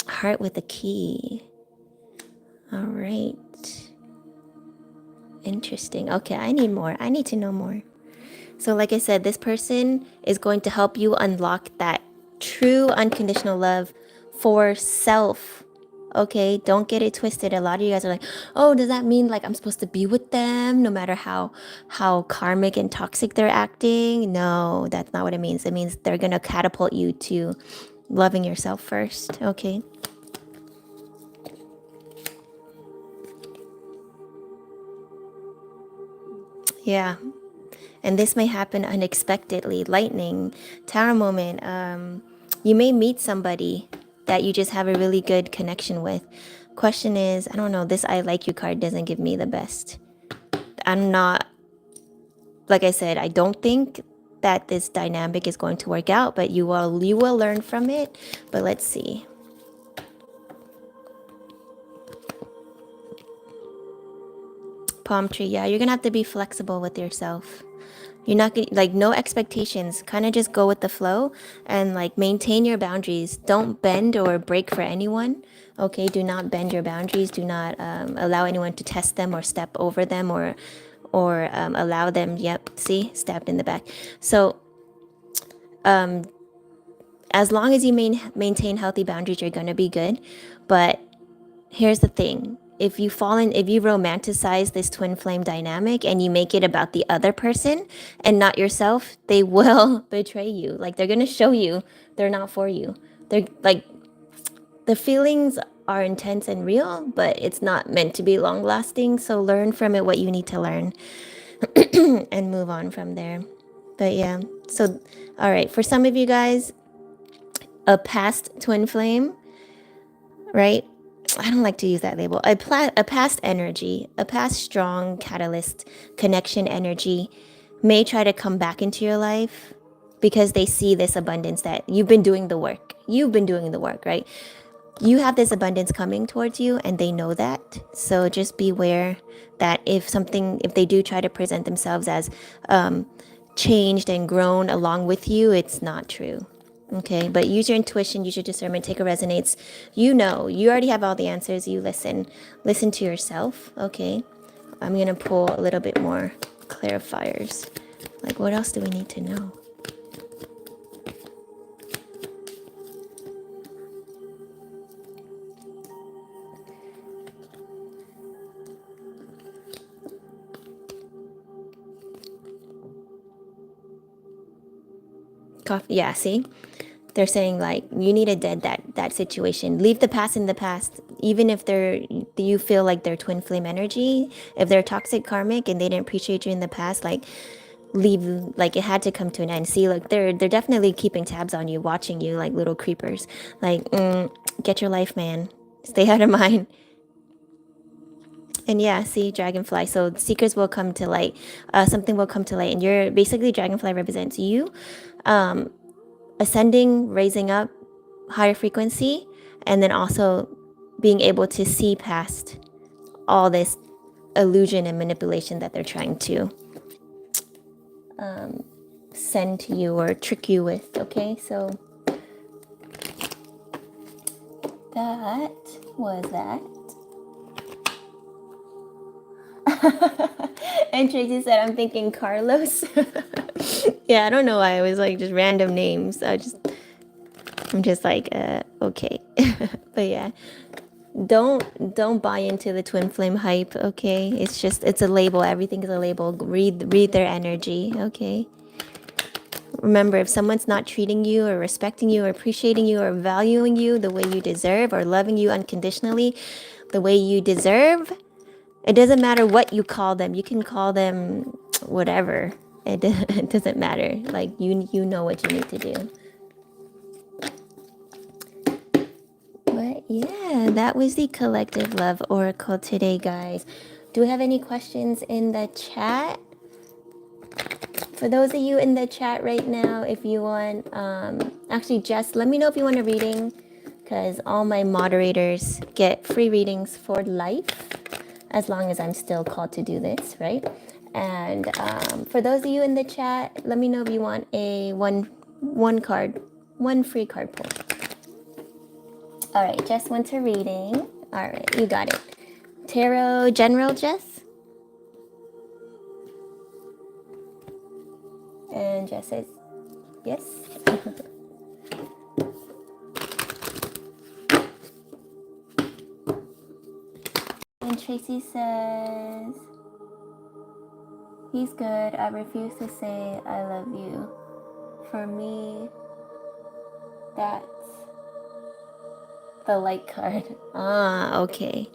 Heart with a key. All right. Interesting. Okay, I need more. I need to know more. So like I said, this person is going to help you unlock that true unconditional love for self. Okay, don't get it twisted. A lot of you guys are like, oh, does that mean like I'm supposed to be with them no matter how karmic and toxic they're acting? No, that's not what it means. It means they're gonna catapult you to loving yourself first. Okay. Yeah. And this may happen unexpectedly. Lightning, tower moment. You may meet somebody that you just have a really good connection with. Question is, I don't know, this I like you card doesn't give me the best. I'm not, like I said, I don't think that this dynamic is going to work out, but you will learn from it. But let's see. Palm tree, yeah, you're gonna have to be flexible with yourself. You're not gonna, like, no expectations, kind of just go with the flow and like maintain your boundaries. Don't bend or break for anyone. Okay, do not bend your boundaries. Do not allow anyone to test them or step over them or allow them, yep, see, stabbed in the back. So as long as you maintain healthy boundaries, you're gonna be good. But here's the thing. If you romanticize this twin flame dynamic and you make it about the other person and not yourself, they will betray you. Like, they're going to show you they're not for you. They're like, the feelings are intense and real, but it's not meant to be long lasting. So learn from it what you need to learn and move on from there. But yeah, so, all right, for some of you guys, a past twin flame, right? I don't like to use that label. A past energy, a past strong catalyst connection energy may try to come back into your life because they see this abundance that you've been doing the work. You've been doing the work, right? You have this abundance coming towards you and they know that. So just beware that if they do try to present themselves as changed and grown along with you, it's not true. Okay, but use your intuition, use your discernment, take a resonates. You know, you already have all the answers. You listen to yourself. Okay, I'm gonna pull a little bit more clarifiers. Like, what else do we need to know? Coffee, yeah, see? They're saying like you need to dead that situation. Leave the past in the past. Even if you feel like they're twin flame energy, if they're toxic karmic and they didn't appreciate you in the past, like leave, like it had to come to an end. See, look, they're definitely keeping tabs on you, watching you like little creepers. Like, get your life, man. Stay out of mine. And yeah, see, dragonfly. So secrets will come to light. Something will come to light, and you're basically dragonfly represents you, ascending, raising up, higher frequency, and then also being able to see past all this illusion and manipulation that they're trying to send to you or trick you with. Okay, so that was that. And Tracy said, I'm thinking Carlos. Yeah, I don't know why I was like just random names. I'm just like, okay. But yeah, don't buy into the twin flame hype. Okay, it's a label. Everything is a label. Read their energy. Okay. Remember, if someone's not treating you or respecting you or appreciating you or valuing you the way you deserve or loving you unconditionally the way you deserve, it doesn't matter what you call them. You can call them whatever. It doesn't matter. Like you know what you need to do. But yeah, that was the Collective Love Oracle today, guys. Do we have any questions in the chat? For those of you in the chat right now, if you want, actually, Jess, let me know if you want a reading, because all my moderators get free readings for life, as long as I'm still called to do this, right? And for those of you in the chat, let me know if you want a one free card pull. All right, Jess wants a reading. All right, you got it. Tarot General, Jess? And Jess says, yes. And Tracy says, he's good. I refuse to say I love you. For me, that's the light card. Ah, okay.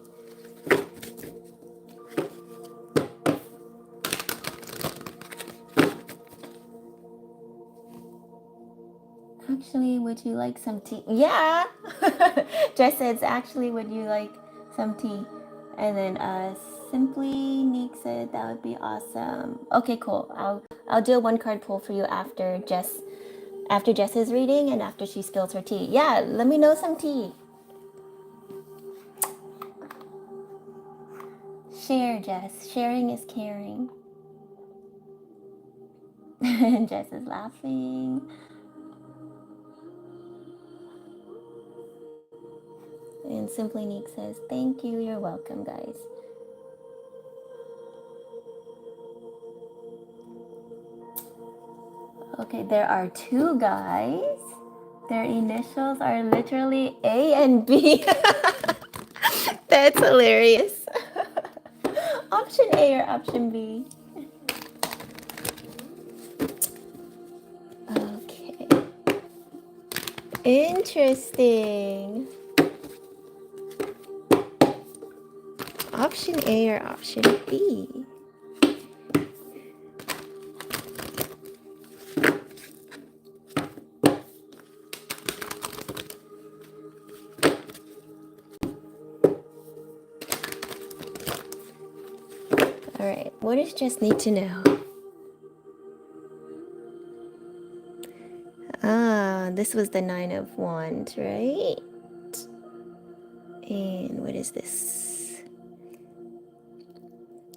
Actually, would you like some tea? Yeah. Jess says, actually, would you like some tea? And then Simply Neek said that would be awesome. Okay, cool. I'll do a one card pull for you after Jess's reading and after she spills her tea. Yeah, let me know some tea. Share, Jess. Sharing is caring. And Jess is laughing. And Simply Neek says, thank you. You're welcome, guys. Okay, there are two guys. Their initials are literally A and B. That's hilarious. Option A or option B? Okay. Interesting. Option A or option B? what does Jess need to know? Ah, this was the 9 of Wands, right? And what is this?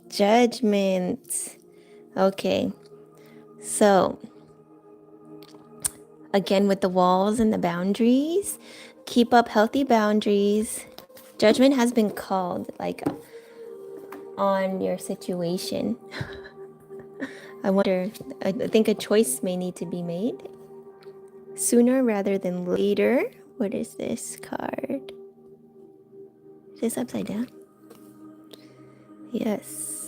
Judgment. Okay. So, again, with the walls and the boundaries, keep up healthy boundaries. Judgment has been called, like, on your situation. I think a choice may need to be made sooner rather than later. What is this card? Is this upside down? Yes.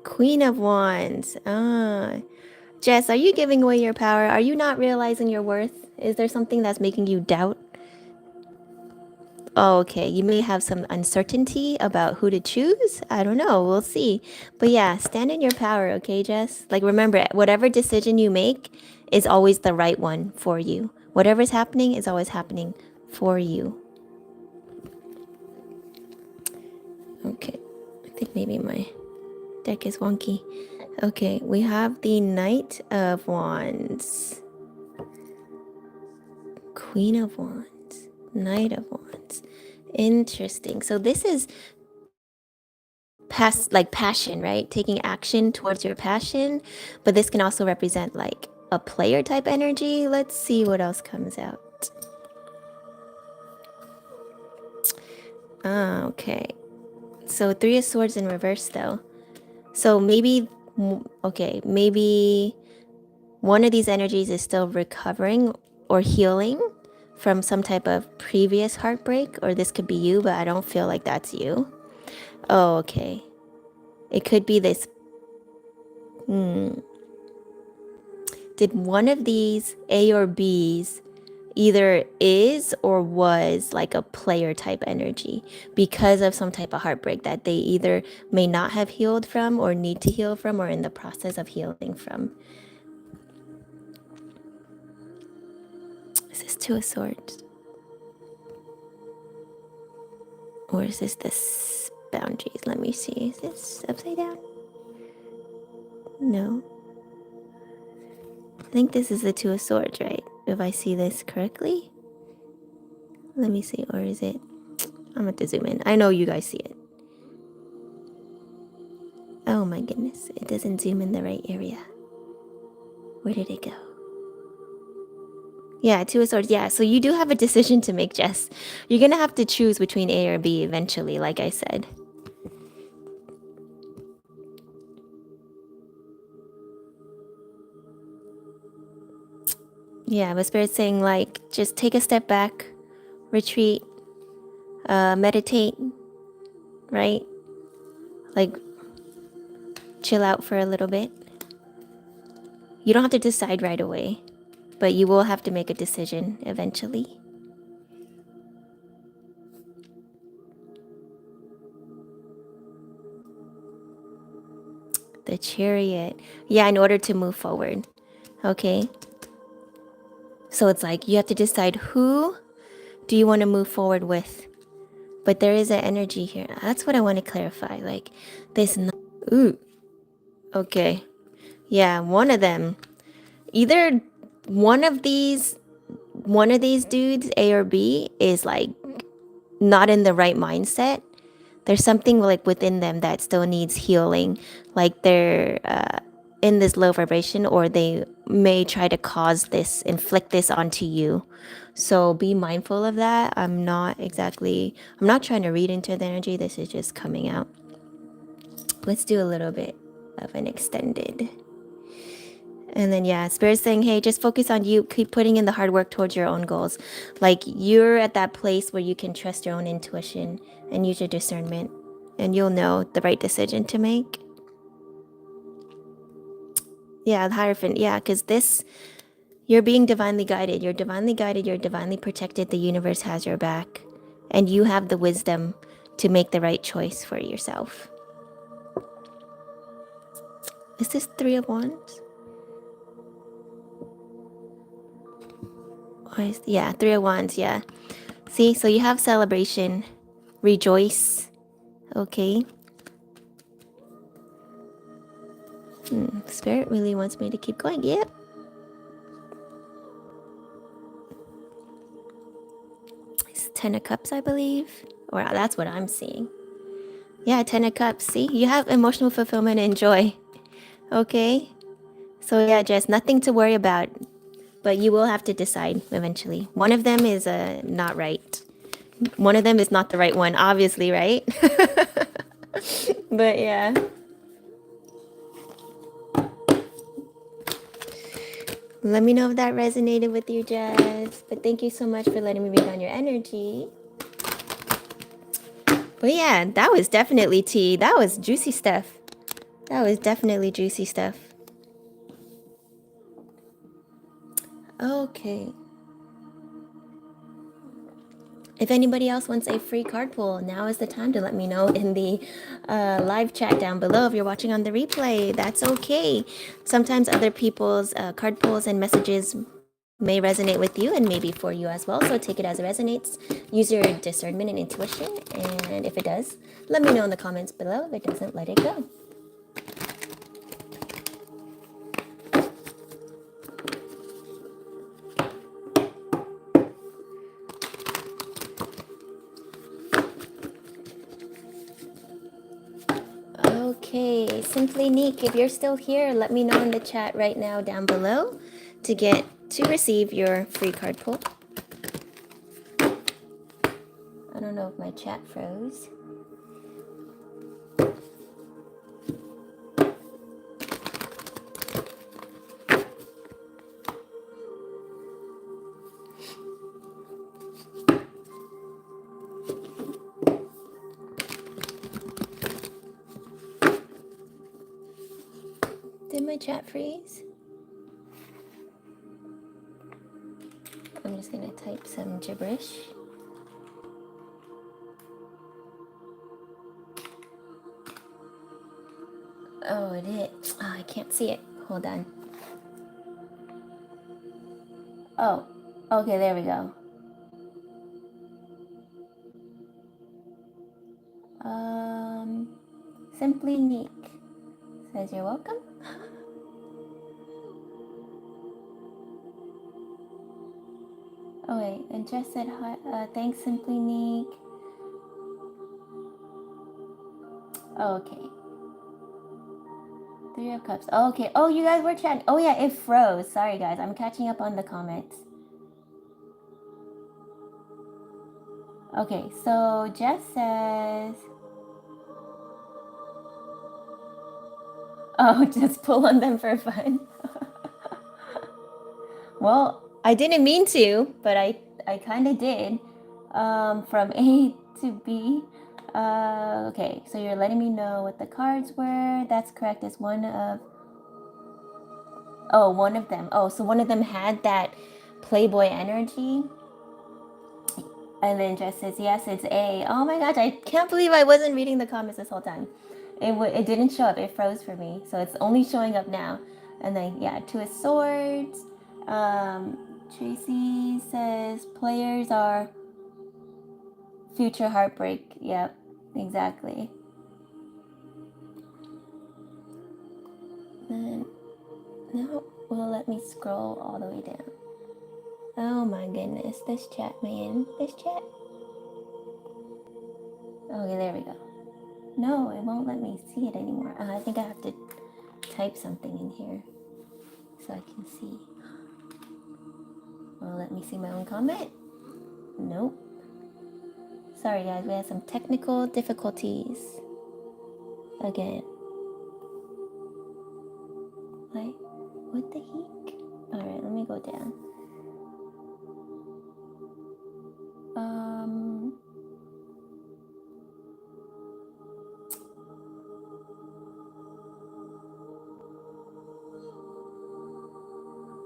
Queen of Wands. Jess, are you giving away your power? Are you not realizing your worth? Is there something that's making you doubt? Oh, okay. You may have some uncertainty about who to choose. I don't know. We'll see. But yeah, stand in your power, okay, Jess? Like, remember, whatever decision you make is always the right one for you. Whatever's happening is always happening for you. Okay. I think maybe my deck is wonky. Okay, we have the Knight of Wands. Queen of Wands. Knight of Wands. Interesting. So this is like passion, right? Taking action towards your passion. But this can also represent like a player type energy. Let's see what else comes out. Okay. So 3 of Swords in reverse though. So maybe, okay, maybe one of these energies is still recovering or healing from some type of previous heartbreak, or this could be you, but I don't feel like that's you. Oh, okay. It could be this. Did one of these A or B's either is or was like a player type energy because of some type of heartbreak that they either may not have healed from or need to heal from or in the process of healing from? Is this 2 of Swords? Or is this boundaries? Let me see. Is this upside down? No. I think this is the 2 of Swords, right? If I see this correctly. Let me see. Or is it? I'm going to zoom in. I know you guys see it. Oh my goodness. It doesn't zoom in the right area. Where did it go? Yeah, 2 of Swords. Yeah, so you do have a decision to make, Jess. You're going to have to choose between A or B eventually, like I said. Yeah, but Spirit's saying, like, just take a step back, retreat, meditate, right? Like, chill out for a little bit. You don't have to decide right away, but you will have to make a decision eventually. The Chariot. Yeah, in order to move forward. Okay. So it's like you have to decide who do you want to move forward with. But there is an energy here. That's what I want to clarify. Like this. Ooh. Okay. Yeah, one of them. Either one of these dudes, A or B, is like not in the right mindset. There's something like within them that still needs healing. Like they're in this low vibration, or they may try to inflict this onto you. So be mindful of that. I'm not trying to read into the energy. This is just coming out. Let's do a little bit of an extended. And then, yeah, Spirit's saying, hey, just focus on you. Keep putting in the hard work towards your own goals. Like, you're at that place where you can trust your own intuition and use your discernment. And you'll know the right decision to make. Yeah, the Hierophant. Yeah, because you're being divinely guided. You're divinely guided. You're divinely protected. The universe has your back. And you have the wisdom to make the right choice for yourself. Is this 3 of Wands? Yeah, 3 of Wands, yeah. See, so you have celebration, rejoice, Okay. Spirit really wants me to keep going. Yep. It's 10 of Cups, I believe. Or that's what I'm seeing. Yeah, 10 of Cups. See? You have emotional fulfillment and joy. Okay? So yeah, Jess, nothing to worry about. But you will have to decide eventually. One of them is not right. One of them is not the right one, obviously, right? But yeah. Let me know if that resonated with you, Jess. But thank you so much for letting me read on your energy. But yeah, that was definitely tea. That was juicy stuff. That was definitely juicy stuff. Okay. If anybody else wants a free card pull, now is the time to let me know in the live chat down below. If you're watching on the replay, that's okay. Sometimes other people's card pulls and messages may resonate with you and maybe for you as well. So take it as it resonates. Use your discernment and intuition. And if it does, let me know in the comments below. If it doesn't, let it go. Okay, Simply Neek, if you're still here, let me know in the chat right now down below to receive your free card pull. I don't know if my chat froze. Did my chat freeze? I'm just gonna type some gibberish. Oh, it did. Oh, I can't see it. Hold on. Oh, okay, there we go. Simply Neek says you're welcome. Oh wait, and Jess said hi. Thanks, Simply Neek. Oh, okay. 3 of Cups. Oh, okay. Oh, you guys were chatting. Oh yeah, it froze. Sorry guys, I'm catching up on the comments. Okay, so Jess says, oh, just pull on them for fun. Well, I didn't mean to, but I kind of did. From A to B. Okay, so you're letting me know what the cards were. That's correct. It's one of... Oh, one of them. Oh, so one of them had that Playboy energy. And then Jess says, yes, it's A. Oh my gosh, I can't believe I wasn't reading the comments this whole time. It didn't show up. It froze for me. So it's only showing up now. And then, yeah, 2 of Swords. Tracy says, players are future heartbreak. Yep, exactly. Then, now will let me scroll all the way down. Oh my goodness, this chat, man. This chat. Okay, there we go. No, it won't let me see it anymore. I think I have to type something in here so I can see. Well, let me see my own comment. Nope. Sorry guys, we had some technical difficulties. Again. Like, what the heck? Alright, let me go down.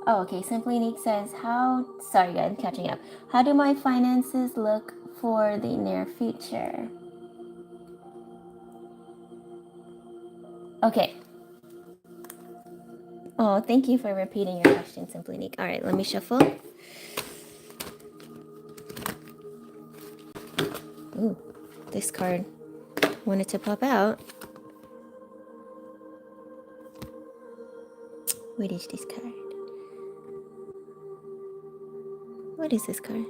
Oh, okay. Simply Neek says, sorry guys, I'm catching up. How do my finances look for the near future? Okay. Oh, thank you for repeating your question, Simply Neek. All right, let me shuffle. Ooh, this card. want it to pop out. What is this card? What is this card?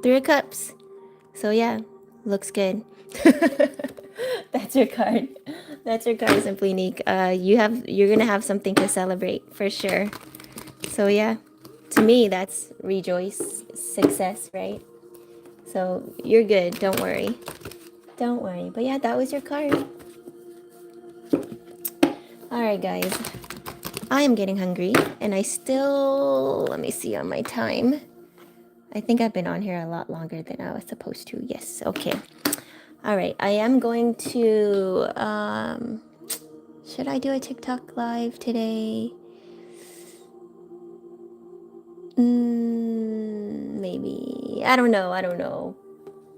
Three of Cups. So yeah, looks good. That's your card. That's your card, Simply Neek. You're gonna have something to celebrate for sure. So yeah, to me that's rejoice, success, right? So you're good. Don't worry. Don't worry. But yeah, that was your card. All right, guys. I am getting hungry, and I still let me see on my time. I think I've been on here a lot longer than I was supposed to. Yes. Okay. All right. I am going to. Should I do a TikTok live today? Maybe. I don't know. I don't know.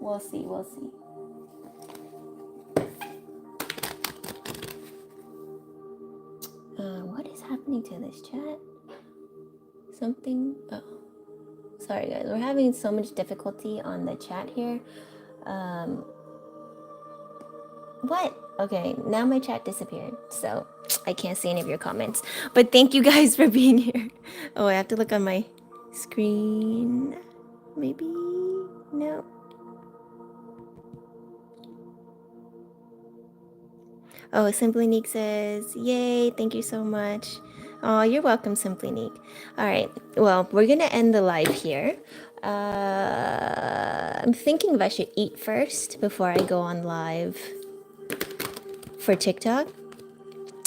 We'll see. We'll see. What is happening to this chat? Something. Oh, sorry guys. We're having so much difficulty on the chat here. What? Okay, now my chat disappeared, so I can't see any of your comments. But thank you guys for being here. Oh, I have to look on my screen. Maybe? No. Oh, Simply Neek says, yay, thank you so much. Oh, you're welcome, Simply Neek. All right, well, we're going to end the live here. I'm thinking if I should eat first before I go on live for TikTok.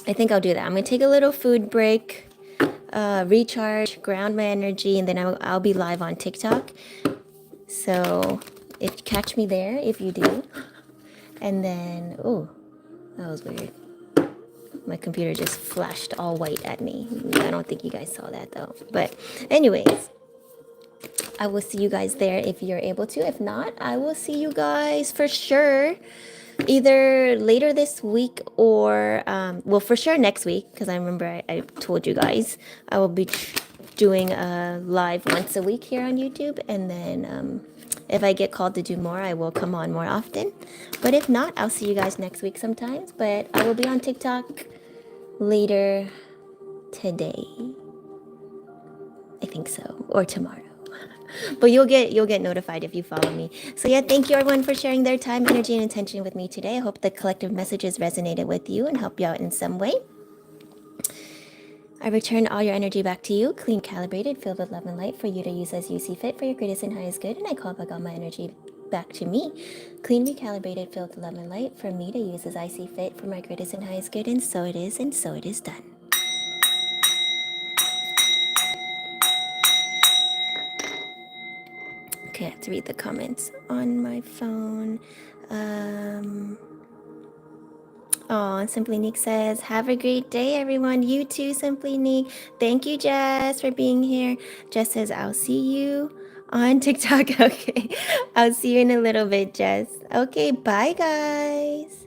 I think I'll do that. I'm going to take a little food break, recharge, ground my energy, and then I'll be live on TikTok. So catch me there if you do. And then, oh, that was weird. My computer just flashed all white at me. I don't think you guys saw that though. But anyways, I will see you guys there if you're able to. If not, I will see you guys for sure either later this week or, well, for sure next week, because I remember I told you guys I will be doing a live once a week here on YouTube. And then if I get called to do more, I will come on more often. But if not, I'll see you guys next week sometimes. But I will be on TikTok later today. I think so. Or tomorrow. But you'll get notified if you follow me. So yeah, thank you everyone for sharing their time, energy, and intention with me today. I hope the collective messages resonated with you and help you out in some way. I return all your energy back to you, clean, calibrated, filled with love and light for you to use as you see fit for your greatest and highest good. And I call back all my energy back to me, clean, recalibrated, filled with love and light for me to use as I see fit for my greatest and highest good. And so it is done. Okay, I have to read the comments on my phone. Oh, Simply Neek says, have a great day, everyone. You too, Simply Neek. Thank you, Jess, for being here. Jess says, I'll see you on TikTok. Okay, I'll see you in a little bit, Jess. Okay, bye, guys.